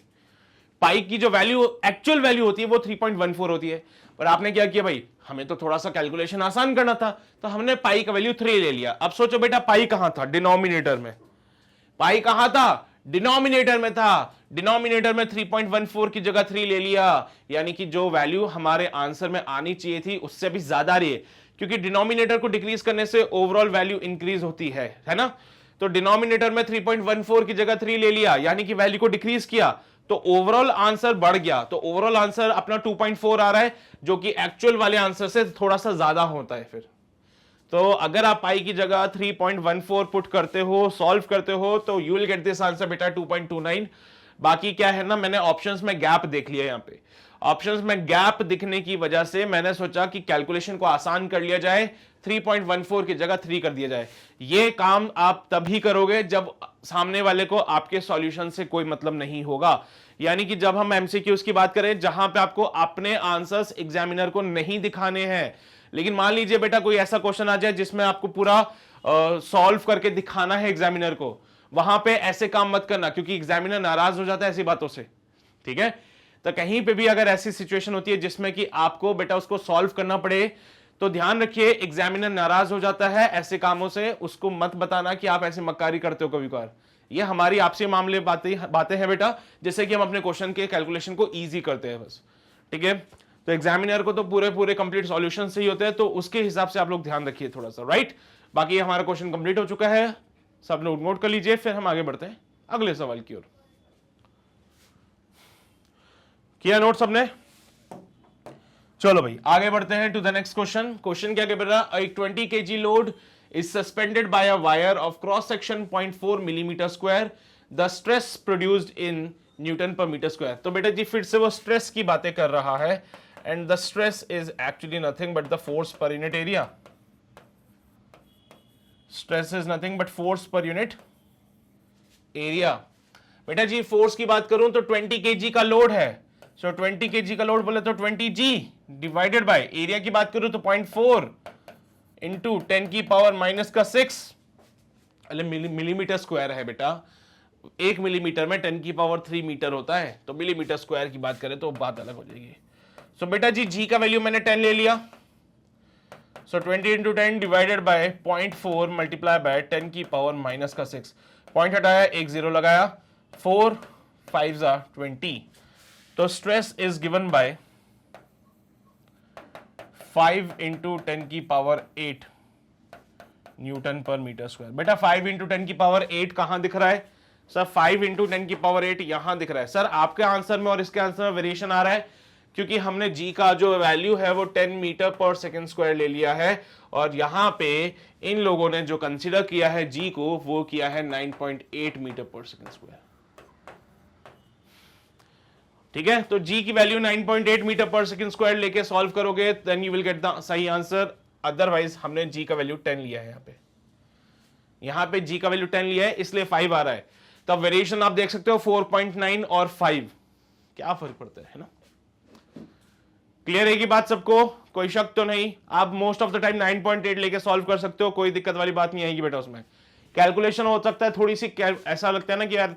पाई की जो वैल्यू एक्चुअल वैल्यू होती है वो 3.14 होती है, पर आपने क्या किया भाई, हमें तो थोड़ा सा कैलकुलेशन आसान करना था तो हमने पाई का वैल्यू 3 ले लिया। अब सोचो बेटा पाई कहां था, डिनोमिनेटर में, पाई कहां था, डिनोमिनेटर में था, डिनोमिनेटर में 3.14 की जगह 3 ले लिया, यानी कि जो वैल्यू हमारे आंसर में आनी चाहिए थी उससे भी ज्यादा रही है, क्योंकि डिनोमिनेटर को डिक्रीज करने से ओवरऑल वैल्यू इंक्रीज होती है ना। तो डिनोमिनेटर में 3.14 की जगह 3 ले लिया, यानी कि वैल्यू को डिक्रीज किया तो ओवरऑल आंसर बढ़ गया, तो ओवरऑल आंसर अपना 2.4 आ रहा है, जो कि एक्चुअल वाले आंसर से थोड़ा सा ज्यादा होता है। फिर तो अगर आप पाई की जगह 3.14 पुट करते हो, सॉल्व करते हो, तो you will get this answer बेटा 2.29। बाकी क्या है ना, मैंने ऑप्शंस में गैप देख लिया, यहाँ पे ऑप्शंस में गैप दिखने की वजह से मैंने सोचा कि कैलकुलेशन को आसान कर लिया जाए, 3.14 की जगह 3 कर दिया जाए। ये काम आप तभी करोगे जब सामने वाले को आपके सॉल्यूशन से कोई मतलब नहीं होगा, यानी कि जब हम एमसीक्यूज की बात करें जहां पे आपको अपने आंसर्स एग्जामिनर को नहीं दिखाने हैं। लेकिन मान लीजिए बेटा कोई ऐसा क्वेश्चन आ जाए जिसमें आपको पूरा सॉल्व करके दिखाना है एग्जामिनर को, वहां पे ऐसे काम मत करना, क्योंकि एग्जामिनर नाराज हो जाता है ऐसी बातों से, ठीक है। तो कहीं पे भी अगर ऐसी सिचुएशन होती है जिसमें कि आपको बेटा उसको सॉल्व करना पड़े, तो ध्यान रखिए एग्जामिनर नाराज हो जाता है ऐसे कामों से, उसको मत बताना कि आप ऐसे मक्कारी करते हो कभी कभार। ये हमारी आपसी मामले बातें हैं बेटा, जैसे कि हम अपने क्वेश्चन के कैलकुलेशन को ईजी करते हैं बस, ठीक है। तो एग्जामिनर को तो पूरे कंप्लीट सॉल्यूशन से ही होते हैं, तो उसके हिसाब से आप लोग ध्यान रखिए थोड़ा सा, राइट। बाकी हमारा क्वेश्चन कंप्लीट हो चुका है, सब लोग नोट कर लीजिए, फिर हम आगे बढ़ते हैं अगले सवाल की ओर। किया नोट सबने? चलो भाई आगे बढ़ते हैं to the next question. Question क्या कह रहा है, 20 kg load is suspended by a wire of cross section 0.4 millimeter square, the stress produced in Newton per meter square। तो बेटा जी फिर से वो स्ट्रेस की बातें कर रहा है, and the stress is actually nothing but the force per unit area। stress is nothing but force per unit area। बेटा जी फोर्स की बात करूं तो 20 kg का लोड है, सो 20 kg का लोड बोले तो 20g डिवाइडेड बाय एरिया की बात करूं तो 0.4 इंटू 10 की पावर माइनस का 6, मिलीमीटर स्क्वायर है बेटा, 1 मिलीमीटर में 10 की पावर 3 मीटर होता है, तो मिलीमीटर स्क्वायर की बात करें तो बात अलग हो जाएगी। सो बेटा जी जी का वैल्यू मैंने 10 ले लिया, सो 20 into 10 divided by 0.4 multiply bye 10 की पावर माइनस का 6, पॉइंट हटाया, एक जीरो लगाया, 4 5 20। तो stress is given by 5 into 10 की पावर 8 न्यूटन पर मीटर स्क्वायर। बेटा 5 इंटू 10 की पावर 8 कहां दिख रहा है सर? 5 इंटू 10 की पावर 8 यहां दिख रहा है सर। आपके आंसर में और इसके आंसर में वेरिएशन आ रहा है क्योंकि हमने जी का जो वैल्यू है वो 10 मीटर पर सेकेंड स्क्वायर ले लिया है, और यहां पे इन लोगों ने जो कंसीडर किया है जी को वो किया है 9.8 मीटर पर सेकेंड स्क्वायर। ठीक है, तो g की वैल्यू 9.8 मीटर पर सेकंड स्क्वायर लेके सॉल्व करोगे then you will get the सही आंसर। अदरवाइज हमने g का वैल्यू 10 लिया है, यहां पे g का वैल्यू 10 लिया है इसलिए 5 आ रहा है। तब वेरिएशन आप देख सकते हो 4.9 और 5, क्या फर्क पड़ता है ना। क्लियर है कि बात सबको, कोई शक तो नहीं। आप मोस्ट ऑफ द टाइम 9.8 लेके सॉल्व कर सकते हो, कोई दिक्कत वाली बात नहीं आएगी बेटा। उसमें कैलकुलेशन हो सकता है थोड़ी सी, ऐसा लगता है ना कि यार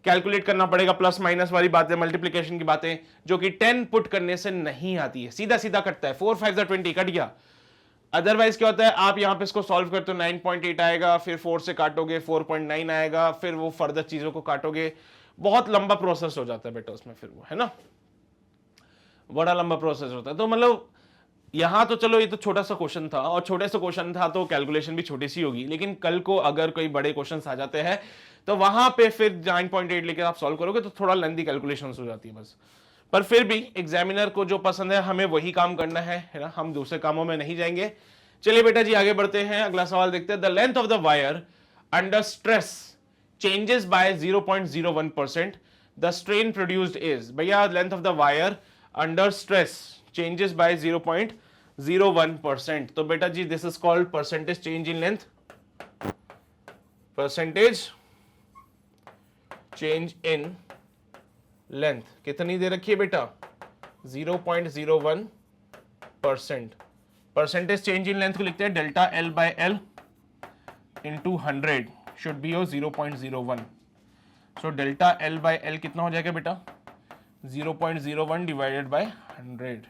कैलकुलेट करना पड़ेगा, प्लस माइनस वाली बातें, मल्टीप्लिकेशन की बातें, जो कि 10 पुट करने से नहीं आती है, सीधा सीधा कटता है, 4 5 20 कट गया। अदरवाइज क्या होता है, आप यहां पे इसको सॉल्व करते हो 9.8 आएगा, फिर 4 से काटोगे 4.9 आएगा, फिर वो फर्दर चीजों को काटोगे, बहुत लंबा प्रोसेस हो जाता है बेटा उसमें, फिर वो है ना, बड़ा लंबा प्रोसेस होता है। तो मतलब यहां तो चलो ये तो छोटा सा क्वेश्चन था, और छोटे सा क्वेश्चन था तो कैलकुलेशन भी छोटी सी होगी, लेकिन कल को अगर कोई बड़े क्वेश्चन आ जाते हैं तो वहां पे फिर 9.8 लेकर आप सॉल्व करोगे तो थोड़ा लेंथी कैलकुलेशन हो जाती है बस। पर फिर भी एग्जामिनर को जो पसंद है हमें वही काम करना है ना, हम दूसरे कामों में नहीं जाएंगे। चलिए बेटा जी आगे बढ़ते हैं, अगला सवाल देखते हैं। The length of the wire under stress changes by 0.01%, the strain produced is. भैया length of the wire under stress changes by 0.01%, तो बेटा जी this is called percentage change in length, percentage change in length. कितनी दे रखी है बेटा, 0.01%। Percentage change in length को लिखते हैं delta L by L into 100, should be हो 0.01। सो डेल्टा एल बाय एल कितना हो जाएगा बेटा, 0.01 divided by 100।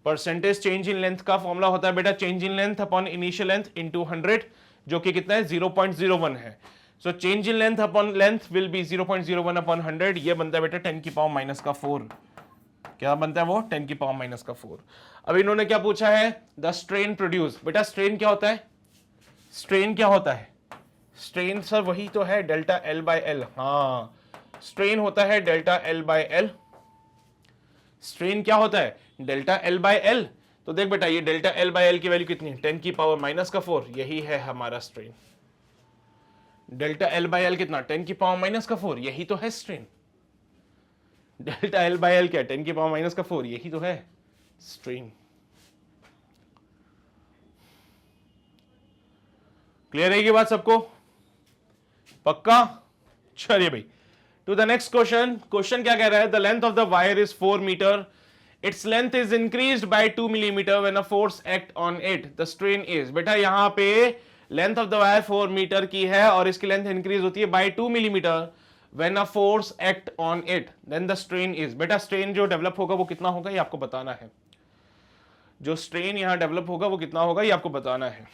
Percentage change in length का फॉर्मूला होता है बेटा change in length upon initial length into 100, जो कि कितना है 0.01 है। So change in length upon length will be 0.01 upon 100, ये बनता है बेटा 10 की पावर माइनस का 4। क्या बनता है वो, 10 की पावर माइनस का 4। अब इन्होंने क्या पूछा है, द स्ट्रेन प्रोड्यूस। बेटा स्ट्रेन क्या होता है, स्ट्रेन क्या होता है, स्ट्रेन सर वही तो है डेल्टा एल बाय एल। हाँ स्ट्रेन होता है delta L by L. Strain क्या होता है, डेल्टा एल बाय एल। तो देख बेटा ये डेल्टा एल बाय एल की वैल्यू कितनी है, 10 की पावर माइनस का 4, यही है हमारा strain. Delta L by L कितना, 10 की पावर माइनस का 4, यही तो है strain. Delta L by L क्या, 10 की पावर माइनस का 4, यही तो है स्ट्रेन। क्लियर है ये बात सबको, पक्का। चलिए भाई to the next question. Question क्या कह रहा है, the length of the wire is 4 metre, its length is increased by 2 millimetre when a force act on it, the strain is. बेटा यहां पे length of the wire 4 metre की है और इसकी लेंथ इंक्रीज होती है by 2 millimetre when a force act on it, then the strain is. बेटा स्ट्रेन जो डेवलप होगा वो कितना होगा ये आपको बताना है, जो स्ट्रेन यहां डेवलप होगा वो कितना होगा ये आपको बताना है।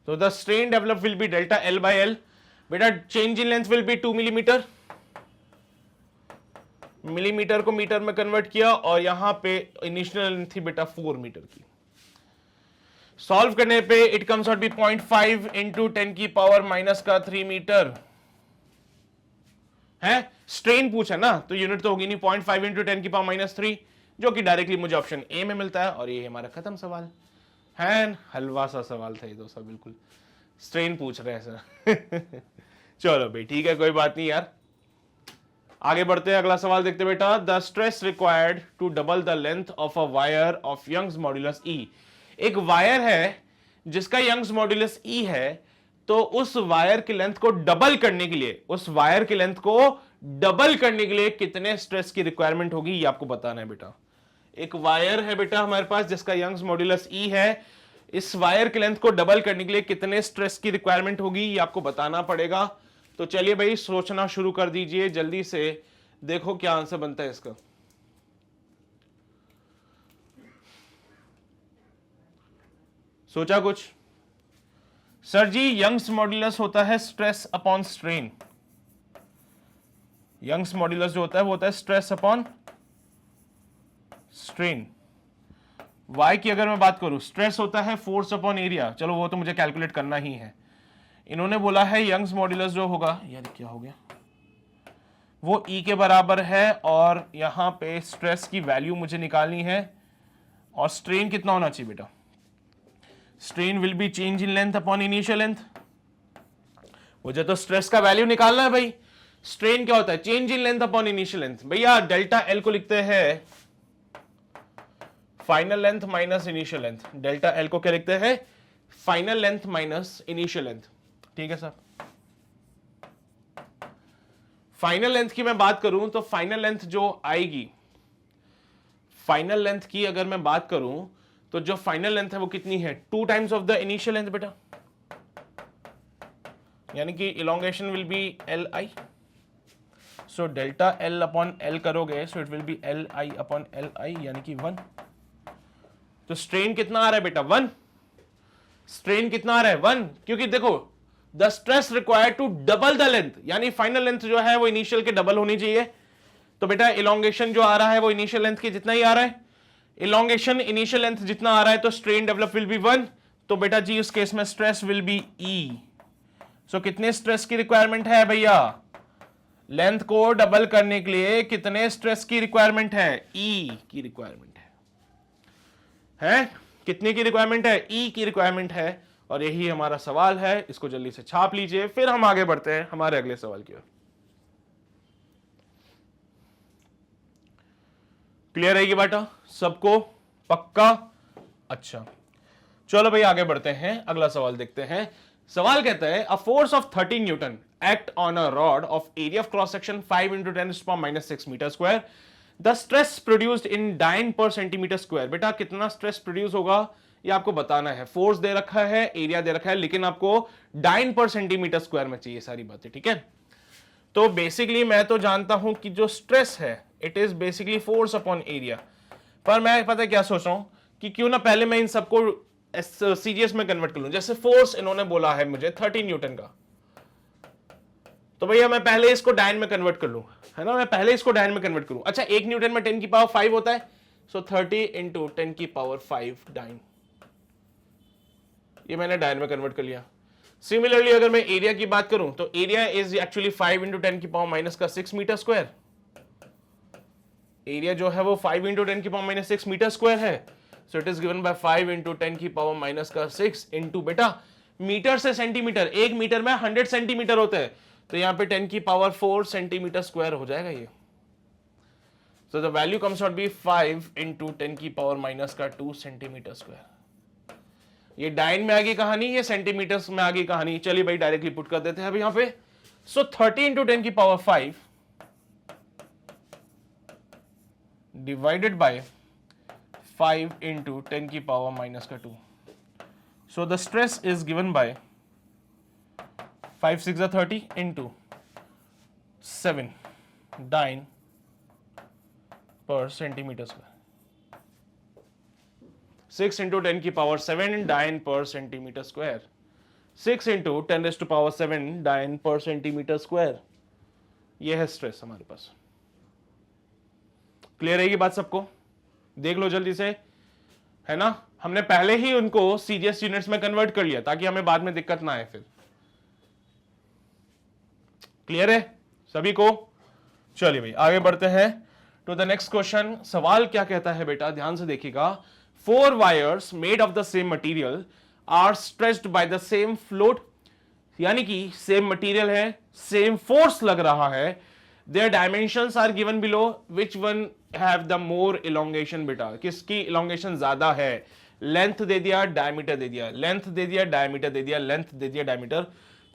So the strain developed will be delta L by L. बेटा change in length will be 2 millimetre, millimetre को मीटर में कन्वर्ट किया और यहां पे इनिशियल लेंथ थी बेटा 4 मीटर की। सॉल्व करने पे it comes out be 0.5 into 10 की पावर माइनस का 3 मीटर है। स्ट्रेन पूछा ना तो यूनिट तो होगी नहीं, 0.5 इंटू 10 की पावर माइनस 3, जो कि डायरेक्टली मुझे ऑप्शन ए में मिलता है, और ये हमारा खत्म सवाल है। हलवा सा सवाल था ये तो सब, बिल्कुल स्ट्रेन पूछ रहे हैं सर। चलो भाई ठीक है, कोई बात नहीं यार, आगे बढ़ते हैं, अगला सवाल देखते बेटा। The stress required to double the length of a wire of Young's modulus E. एक वायर है जिसका यंग्स मॉड्यूलस ई है, तो उस वायर की लेंथ को डबल करने के लिए, उस वायर की लेंथ को डबल करने के लिए कितने स्ट्रेस की रिक्वायरमेंट होगी ये आपको बताना है बेटा। एक वायर है बेटा हमारे पास जिसका यंग्स मॉड्यूलस ई है, इस वायर की लेंथ को डबल करने के लिए कितने स्ट्रेस की रिक्वायरमेंट होगी ये आपको बताना पड़ेगा। तो चलिए भाई सोचना शुरू कर दीजिए जल्दी से, देखो क्या आंसर बनता है इसका। सोचा कुछ? सर जी यंग्स मॉड्यूलस होता है stress upon strain, Young's modulus जो होता है वो होता है स्ट्रेस अपॉन स्ट्रेन। y की अगर मैं बात करूं, स्ट्रेस होता है फोर्स अपॉन एरिया, चलो वो तो मुझे कैलकुलेट करना ही है। इन्होंने बोला है यंग्स मॉड्यूलस जो होगा, यार क्या हो गया, वो E के बराबर है, और यहां पे स्ट्रेस की वैल्यू मुझे निकालनी है, और स्ट्रेन कितना होना चाहिए बेटा, strain will be change in length upon initial length. मुझे तो स्ट्रेस का वैल्यू निकालना है भाई। स्ट्रेन क्या होता है? Change in length upon initial length. भैया डेल्टा एल को लिखते हैं final length minus initial length. Delta L को क्या लिखते हैं? Final length minus initial length. ठीक है साहब। फाइनल लेंथ की मैं बात करूं तो फाइनल लेंथ जो आएगी, फाइनल लेंथ की अगर मैं बात करूं तो जो फाइनल लेंथ है वो कितनी है? 2 times of the initial length बेटा, यानी कि elongation will be L I. So delta L upon L करोगे so it will be L I upon L I, यानी कि 1। तो स्ट्रेन कितना आ रहा है बेटा? 1। स्ट्रेन कितना आ रहा है? 1, क्योंकि देखो the stress required to double the length, यानी फाइनल लेंथ जो है वो इनिशियल के डबल होनी चाहिए। तो बेटा इलोंगेशन जो आ रहा है वो इनिशियल लेंथ के जितना ही आ रहा है। इलोंगेशन इनिशियल लेंथ जितना आ रहा है तो स्ट्रेन डेवलप विल बी 1। तो बेटा जी उस केस में स्ट्रेस विल बी ई। सो कितने स्ट्रेस की रिक्वायरमेंट है भैया? लेंथ को डबल करने के लिए कितने स्ट्रेस की रिक्वायरमेंट है? ई की रिक्वायरमेंट है? कितने की रिक्वायरमेंट है? ई की रिक्वायरमेंट है। और यही हमारा सवाल है, इसको जल्दी से छाप लीजिए, फिर हम आगे बढ़ते हैं हमारे अगले सवाल की ओर। क्लियर है ये बेटा सबको? पक्का? अच्छा चलो भाई आगे बढ़ते हैं, अगला सवाल देखते हैं। सवाल कहता है a force of 13 newton act on a rod of area of cross section 5 × 10⁻⁻6 metre square. The stress produced in dyne per centimetre square. बेटा कितना स्ट्रेस प्रोड्यूस होगा ये आपको बताना है। फोर्स दे रखा है, एरिया दे रखा है, लेकिन आपको डाइन पर सेंटीमीटर स्क्वायर में चाहिए सारी बातें। ठीक है, तो बेसिकली मैं तो जानता हूं कि जो स्ट्रेस है it is basically force upon area. पर मैं पता है क्या सोच रहा हूं कि क्यों ना पहले मैं इन सबको सीजीएस में कन्वर्ट कर लूं। जैसे फोर्स इन्होंने बोला है मुझे 13 न्यूटन का, तो भैया मैं पहले इसको डाइन में कन्वर्ट कर लूं, है ना? मैं पहले इसको डाइन में कन्वर्ट करूं। अच्छा 1 न्यूटन में 10 की पावर 5 होता है, सो 30 × 10 की पावर 5 डाइन। ये मैंने डाइन में कन्वर्ट कर लिया। सिमिलरली अगर मैं एरिया की बात करूं तो एरिया इज एक्चुअली 5 × 10 की पावर -6 मीटर स्क्वायर। एरिया जो है वो 5 × 10 की पावर -6 मीटर स्क्वायर है। So it is given by 5 × 10 की पावर -6 इनटू बेटा मीटर से सेंटीमीटर। 1 मीटर में 100 सेंटीमीटर होते हैं, तो यहां पे 10 की पावर 4 सेंटीमीटर स्क्वायर हो जाएगा ये। So the value comes out be 5 × 10 की पावर -2 सेंटीमीटर स्क्वायर। ये डाइन में आ गई कहानी, ये सेंटीमीटर्स में आ गई कहानी। चलिए भाई डायरेक्टली पुट कर देते हैं अब यहां पे। सो 30 × 10 की पावर 5 डिवाइडेड बाय 5 × 10 की power -2। So the stress is given by 5 6 30 into 7 dyne per centimeter square। 6 × 10 की power 7 dyne per centimeter square। 6 × 10⁻7 dyne per centimeter square। यह है स्ट्रेस हमारे पास। क्लियर है ये बात सबको? देख लो जल्दी से, है ना? हमने पहले ही उनको सीजीएस यूनिट्स में कन्वर्ट कर लिया ताकि हमें बाद में दिक्कत ना आए फिर। क्लियर है सभी को? चलिए भाई आगे बढ़ते हैं टू द नेक्स्ट क्वेश्चन। सवाल क्या कहता है बेटा, ध्यान से देखिएगा। 4 wires made of the same material are stretched by the same float, यानी कि सेम मटेरियल है, सेम फोर्स लग रहा है। Their dimensions are given below, which one have the more elongation. बेटा किसकी इलोंगेशन ज्यादा है? लेंथ दे दिया, डायमीटर दे दिया, लेंथ दे दिया, डायमीटर दे दिया, लेंथ दे दिया, डायमीटर।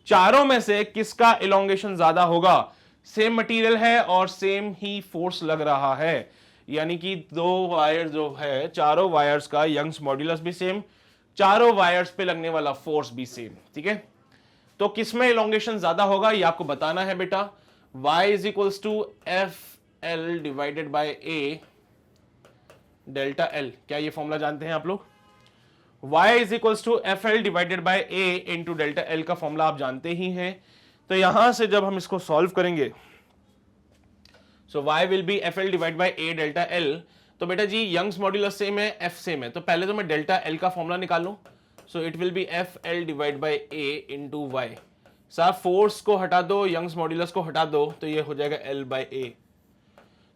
चारों में से किसका इलोंगेशन ज्यादा होगा? सेम मटेरियल है और सेम ही फोर्स लग रहा है, यानी कि दो वायर जो है, चारों वायर्स का यंग्स मॉड्यूलस भी सेम, चारों वायर्स पे लगने वाला फोर्स भी सेम। ठीक है, तो किसमें इलोंगेशन ज्यादा होगा ये आपको बताना है बेटा। y is equals to FL divided by A delta L। क्या ये फॉर्मूला जानते हैं आप लोग? y is equals to FL divided by A into delta L का फॉर्मूला आप जानते ही हैं। तो यहां से जब हम इसको सॉल्व करेंगे, सो y will be FL divide by A delta L। तो बेटा जी यंग्स मॉड्यूलस सेम है, F सेम है, तो पहले तो मैं डेल्टा L का फॉर्मूला निकालूं। सो it will B FL divide by A into y। साहब फोर्स को हटा दो, यंग्स मॉड्यूलस को हटा दो, तो ये हो जाएगा L बाय A।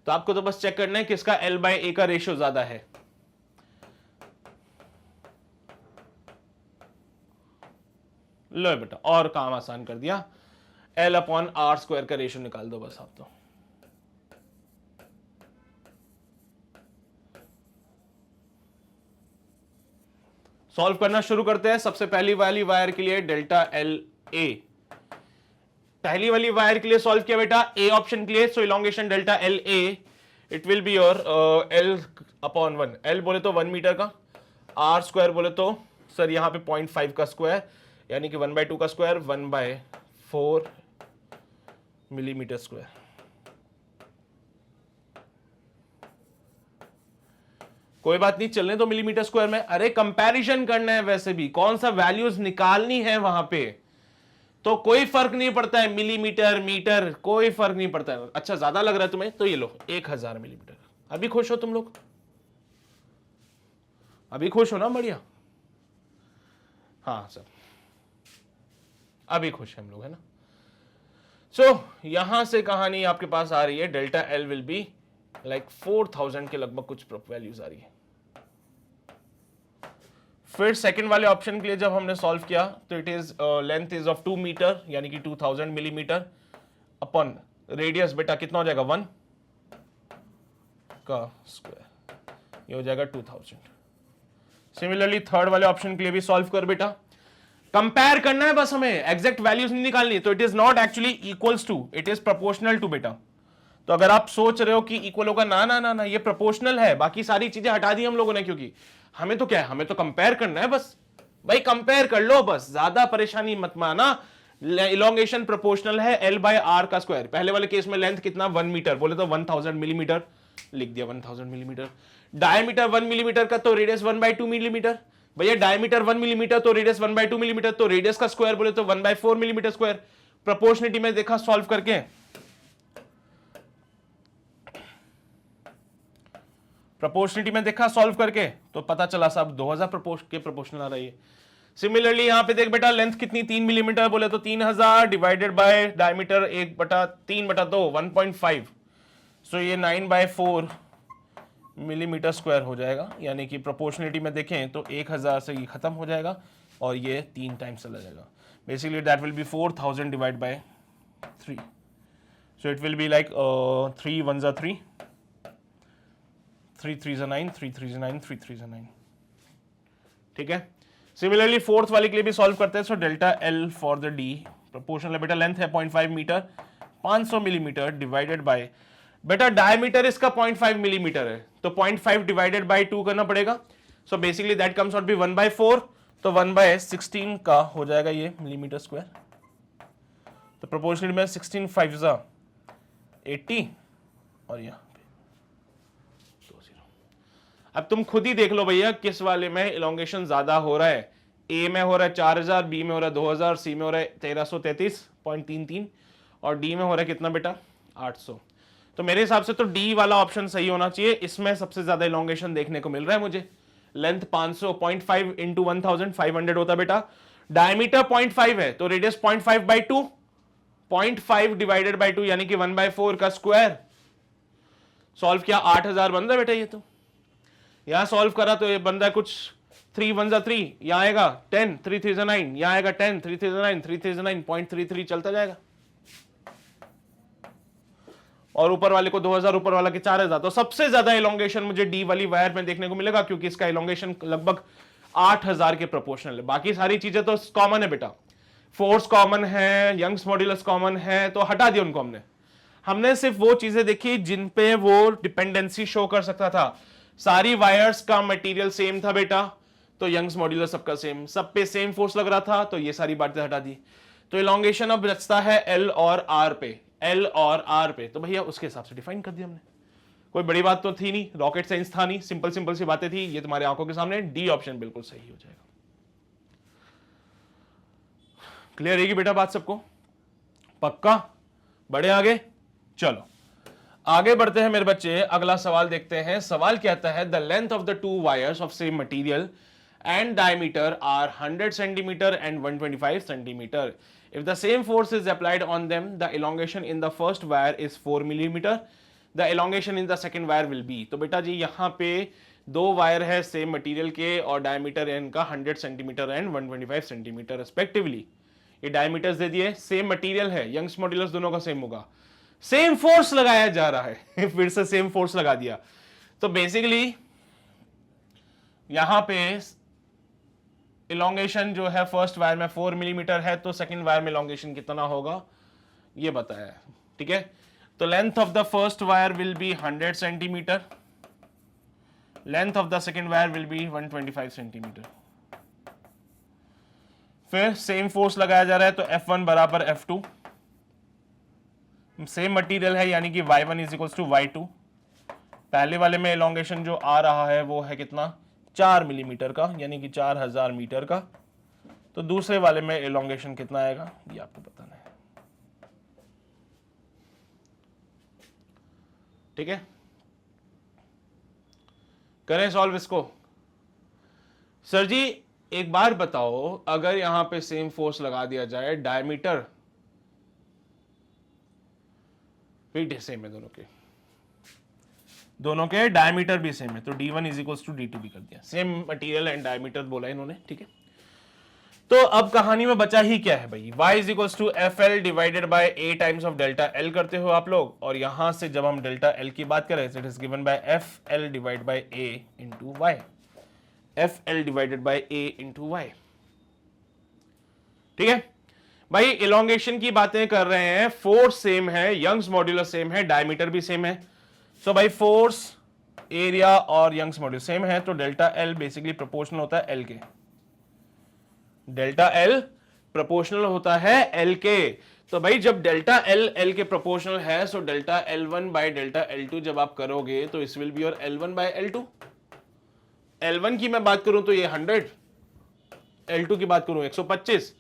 तो आपको तो बस चेक करना है किसका L बाय A का रेशियो ज्यादा है। लो बेटा, और काम आसान कर दिया, L अपॉन आर स्क्वायर का रेशियो निकाल दो बस आप। तो सॉल्व करना शुरू करते हैं। सबसे पहली वाली वायर के लिए डेल्टा एल ए, पहली वाली वायर के लिए सॉल्व किया बेटा, ए ऑप्शन के लिए, so elongation delta L A, it will be your L upon 1, L बोले तो 1 मीटर का, आर स्क्वायर बोले तो सर यहां पे 0.5 का स्क्वायर, यानी कि 1/2 का स्क्वायर, 1/4 मिलीमीटर स्क्वायर। कोई बात नहीं, चलने दो मिलीमीटर स्क्वायर में। अरे कंपैरिजन करना है, वैसे भी कौन सा वैल्यूज निकालनी है वहां पे, तो कोई फर्क नहीं पड़ता है, मिलीमीटर मीटर कोई फर्क नहीं पड़ता है। अच्छा ज्यादा लग रहा है तुम्हें, तो ये लो 1000 मिलीमीटर। अभी खुश हो तुम लोग? अभी खुश हो ना? बढ़िया, हाँ सर अभी खुश है हम लोग, है ना। सो यहां से कहानी आपके पास आ रही है, delta L will be like 4000 के लगभग कुछ वैल्यूज आ रही है। फिर सेकंड वाले ऑप्शन के लिए जब हमने सॉल्व किया तो it is length is of 2 metre, यानी कि 2000 मिलीमीटर अपॉन रेडियस बेटा कितना हो जाएगा 1 का स्क्वायर, ये हो जाएगा 2000। सिमिलरली थर्ड वाले ऑप्शन के लिए भी सॉल्व कर बेटा, कंपेयर करना है बस, हमें एग्जैक्ट वैल्यूज नहीं निकालनी। तो it is not actually equals to, it is proportional to बेटा। तो अगर आप सोच रहे हो कि इक्वल होगा, ना ना ना ना, ये प्रोपोर्शनल है, बाकी सारी चीजें हटा दी हम लोगों ने, क्योंकि हमें तो क्या है, हमें तो कंपेयर करना है बस। भाई कंपेयर कर लो बस, ज्यादा परेशानी मत माना। इलोंगेशन प्रोपोर्शनल है L/R का स्क्वायर। पहले वाले केस में लेंथ कितना 1 मीटर, बोले तो 1000 मिलीमीटर, लिख दिया 1000 मिलीमीटर। डायमीटर 1 मिलीमीटर का, तो रेडियस 1/2 मिलीमीटर। भैया डायमीटर 1 मिलीमीटर तो रेडियस 1/2 मिलीमीटर, तो रेडियस का स्क्वायर बोले तो 1/4 मिलीमीटर स्क्वायर। प्रोपोर्शनिटी में देखा सॉल्व करके, प्रोपोर्शनिटी में देखा सॉल्व करके तो पता चला साहब 2000 के प्रोपोर्शनल आ रही है। सिमिलरली यहां पे देख बेटा, लेंथ कितनी 3 मिलीमीटर, बोले तो 3000 डिवाइडेड बाय डायमीटर 1/3/2 1.5, सो ये 9/4 मिलीमीटर स्क्वायर हो जाएगा। यानी कि प्रोपोर्शनिटी में देखें तो 1000 से ये खत्म हो जाएगा और ये 3 टाइम्स चला जाएगा। Basically that will be 4000 divide by 3, so it will be like 3 1 जा 3, 3 3 जा 9, 3 3 जा 9, 3 3 जा 9। ठीक है, सिमिलरली फोर्थ वाले के लिए भी सॉल्व करते हैं। सो delta L for the D, proportional बेटा, लेंथ है 0.5 मीटर, 500 मिलीमीटर डिवाइडेड बाय बेटा डायमीटर इसका 0.5 मिलीमीटर है, तो 0.5 डिवाइडेड बाय 2 करना पड़ेगा। So basically that comes out be 1/4, तो 1/16 का हो जाएगा ये मिलीमीटर स्क्वायर। तो प्रोपोर्शनल में 16 5 जा 80 और यहाँ पे 20। अब तुम खुद ही देख लो भैया किस वाले में इलोंगेशन ज्यादा हो रहा है। ए में हो रहा है 4000, बी में हो रहा है 2000, सी में हो रहा है 1333.33 और डी में हो रहा है कितना बेटा 800। तो मेरे हिसाब से तो डी वाला ऑप्शन सही होना चाहिए। इसमें सबसे ज्यादा इलोंगेशन देखने को मिल रहा है मुझे। लेंथ 500, 0.5 इंटू 1500 होता बेटा, डायमीटर 0.5 है तो रेडियस 0.5/2, 0.5 डिवाइडेड बाय 2 यानी कि 1/4 का स्क्वायर। सॉल्व किया 8000 बन रहा है बेटा। ये तो यहां सॉल्व करा तो ये बन रहा है कुछ 3 1 जा 3, यहां आएगा 10, 3 3 जा 9, यहां आएगा 10, 3 3 जा 9, 3 3 जा 9, 0.33 चलता जाएगा। और ऊपर वाले को 2000, ऊपर वाला के 4000। तो सबसे ज्यादा इलोंगेशन मुझे डी वाली वायर में देखने को मिलेगा, क्योंकि इसका इलोंगेशन लगभग 8000 के प्रोपोर्शनल है। बाकी सारी चीजें तो कॉमन है बेटा, फोर्स कॉमन है, यंग्स मॉड्यूलस कॉमन है, तो हटा दिया उनको हमने सिर्फ वो चीजें देखी जिन पे वो डिपेंडेंसी शो कर सकता था। सारी वायर्स का मटेरियल सेम था बेटा, तो यंग्स मॉड्यूलस सबका सेम, सब पे सेम फोर्स लग रहा था, तो ये सारी बातें हटा दी। तो इलोंगेशन अब बचता है एल और आर पे, एल और आर पे। तो भैया उसके हिसाब से डिफाइन कर दिया हमने। कोई बड़ी बात तो थी नहीं, रॉकेट साइंस था नहीं, सिंपल सिंपल सी बातें थी। ये तुम्हारे आंखों के सामने, डी ऑप्शन बिल्कुल सही हो जाएगा। क्लियर रहेगी बेटा बात सबको? पक्का? बढ़े आगे? चलो आगे बढ़ते हैं मेरे बच्चे। अगला सवाल देखते हैं। सवाल कहता है the length of the two wires of same material and diameter are 100 centimeter and 125 centimeter. If the same force is applied on them, the elongation in the first wire is 4 millimeter. The elongation in the second wire will be. तो बेटा जी यहाँ पे दो wire है same material के और diameter इनका 100 centimetre and 125 centimetre respectively. ये डायमीटर्स दे दिए, सेम मटेरियल है, यंग्स मॉड्यूलस दोनों का सेम होगा, सेम फोर्स लगाया जा रहा है फिर से सेम फोर्स लगा दिया। तो बेसिकली यहां पे इलोंगेशन जो है फर्स्ट वायर में 4 मिलीमीटर है, तो सेकंड वायर में इलोंगेशन कितना होगा ये बताया है, ठीक है। तो length of the first wire will be 100 centimetre, length of the second wire will be 125 centimetre. फिर सेम फोर्स लगाया जा रहा है, तो F1 बराबर F2, सेम मटेरियल है यानी कि y1 is equal to y2। पहले वाले में एलोंगेशन जो आ रहा है वो है कितना, 4 मिलीमीटर का, यानी कि 4000 मीटर का। तो दूसरे वाले में एलोंगेशन कितना आएगा ये आपको बताना है, ठीक है। करें सॉल्व इसको। सर जी एक बार बताओ, अगर यहां पे सेम फोर्स लगा दिया जाए, डायमीटर वेट सेम है दोनों के डायमीटर भी सेम है, तो d1 is equal to d2 भी कर दिया, सेम मटेरियल एंड डायमीटर बोला इन्होंने, ठीक है। तो अब कहानी में बचा ही क्या है भाई, y is equal to FL divided by a times of delta L करते हो आप लोग, और यहां से जब हम डेल्टा L की बात करें, it is given by FL divide by a into y, FL divided by a into y, ठीक है भाई। इलोंगेशन की बातें कर रहे हैं, फोर्स सेम है, यंग्स मॉड्यूलस सेम है, डायमीटर भी सेम है। सो भाई फोर्स, एरिया और यंग्स मॉड्यूलस सेम है, तो डेल्टा एल बेसिकली प्रोपोर्शनल होता है एल के, डेल्टा एल प्रोपोर्शनल होता है एल के। तो भाई जब डेल्टा एल एल के प्रोपोर्शनल है, so delta L1 bye delta L2 जब आप करोगे तो इस will be your L1 bye L2। L1 की मैं बात करूं तो ये 100, L2 की बात करूं 125,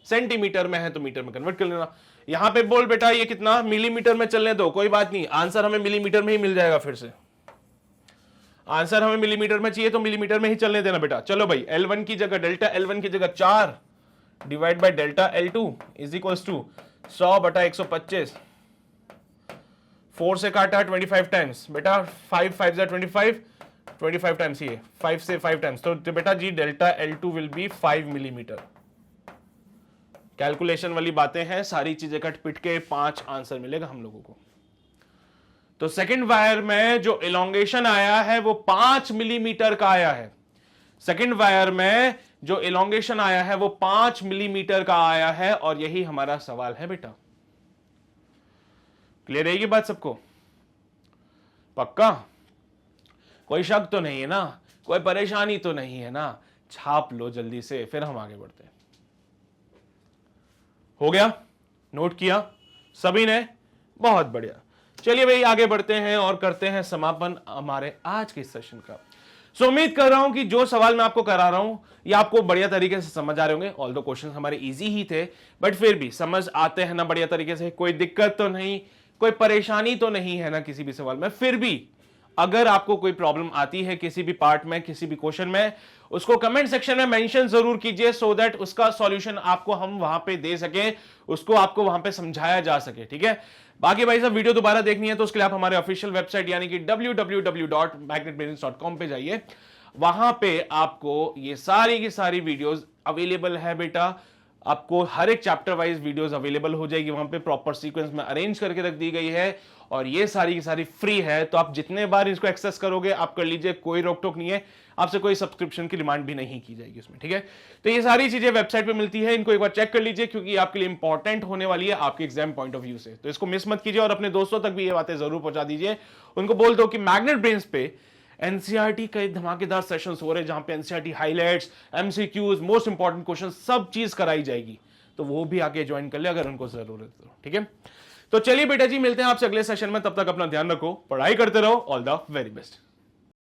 सेंटीमीटर में है तो मीटर में कन्वर्ट कर लेना। यहां पे बोल बेटा ये कितना, मिलीमीटर में चलने दो, कोई बात नहीं, आंसर हमें मिलीमीटर में ही मिल जाएगा। फिर से आंसर हमें मिलीमीटर में चाहिए तो मिलीमीटर में ही चलने देना बेटा। चलो भाई L1 की जगह, डेल्टा L1 की जगह 4 divide by delta L2 is equal to 100 बटा 125, 4 से काटा 25 टाइम्स बेटा, 5 5 25, 25 टाइम्स ये 5 से 5 टाइम्स, तो बेटा जी delta L2 will be 5 millimetre. Calculation वाली बातें हैं, सारी चीजें कट पिट के 5 आंसर मिलेगा हम लोगों को। तो सेकंड वायर में जो इलोंगेशन आया है वो 5 मिलीमीटर का आया है, सेकंड वायर में जो इलोंगेशन आया है वो 5 मिलीमीटर का आया है, और यही हमारा सवाल है बेटा। क्लियर रहेगी बात सबको, पक्का? कोई शक तो नहीं है ना, कोई परेशानी तो नहीं है ना? छाप लो जल्दी से, फिर हम आगे बढ़ते हैं। हो गया, नोट किया सभी ने? बहुत बढ़िया। चलिए भाई आगे बढ़ते हैं और करते हैं समापन हमारे आज के सेशन का। सो उम्मीद कर रहा हूं कि जो सवाल मैं आपको करा रहा हूं ये आपको बढ़िया तरीके से समझ आ रहे होंगे। ऑल दो क्वेश्चन हमारे इजी ही थे, बट फिर भी समझ आते हैं ना बढ़िया तरीके से, कोई दिक्कत तो नहीं, कोई परेशानी तो नहीं है ना किसी भी सवाल में। फिर भी अगर आपको कोई प्रॉब्लम आती है किसी भी पार्ट में, किसी भी क्वेश्चन में, उसको कमेंट सेक्शन में मेंशन जरूर कीजिए, सो दैट उसका सॉल्यूशन आपको हम वहां पे दे सके, उसको आपको वहां पे समझाया जा सके, ठीक है। बाकी भाई साहब वीडियो दोबारा देखनी है तो उसके लिए आप हमारे ऑफिशियल वेबसाइट यानी कि www.magnetbrains.com पे जाइए, वहां पे आपको ये सारी की सारी वीडियोस अवेलेबल है बेटा। आपको हर एक चैप्टर वाइज वीडियोस अवेलेबल हो जाएगी, वहां पे प्रॉपर सीक्वेंस में अरेंज करके रख दी गई है, और ये सारी की सारी फ्री है। तो आप जितने बार इसको एक्सेस करोगे आप कर लीजिए, कोई रोक टोक नहीं है, आपसे कोई सब्सक्रिप्शन की डिमांड भी नहीं की जाएगी उसमें, ठीक है। तो ये सारी चीजें वेबसाइट पे मिलती है, इनको एक बार चेक कर लीजिए क्योंकि आपके लिए इंपॉर्टेंट होने वाली है आपके एग्जाम पॉइंट ऑफ व्यू से। तो इसको मिस मत कीजिए और अपने दोस्तों तक भी ये बातें जरूर पहुंचा दीजिए, उनको बोल दो कि मैग्नेट ब्रेन्स पे एनसीईआरटी का धमाकेदार सेशंस हो रहे हैं जहां पे NCERT highlights, MCQs, most important question सब चीज कराई जाएगी, तो वो भी आके ज्वाइन कर ले अगर उनको जरूरत है तो, ठीक है। तो चलिए बेटा जी मिलते हैं आपसे अगले सेशन में, तब तक अपना ध्यान रखो, पढ़ाई करते रहो, ऑल द वेरी बेस्ट।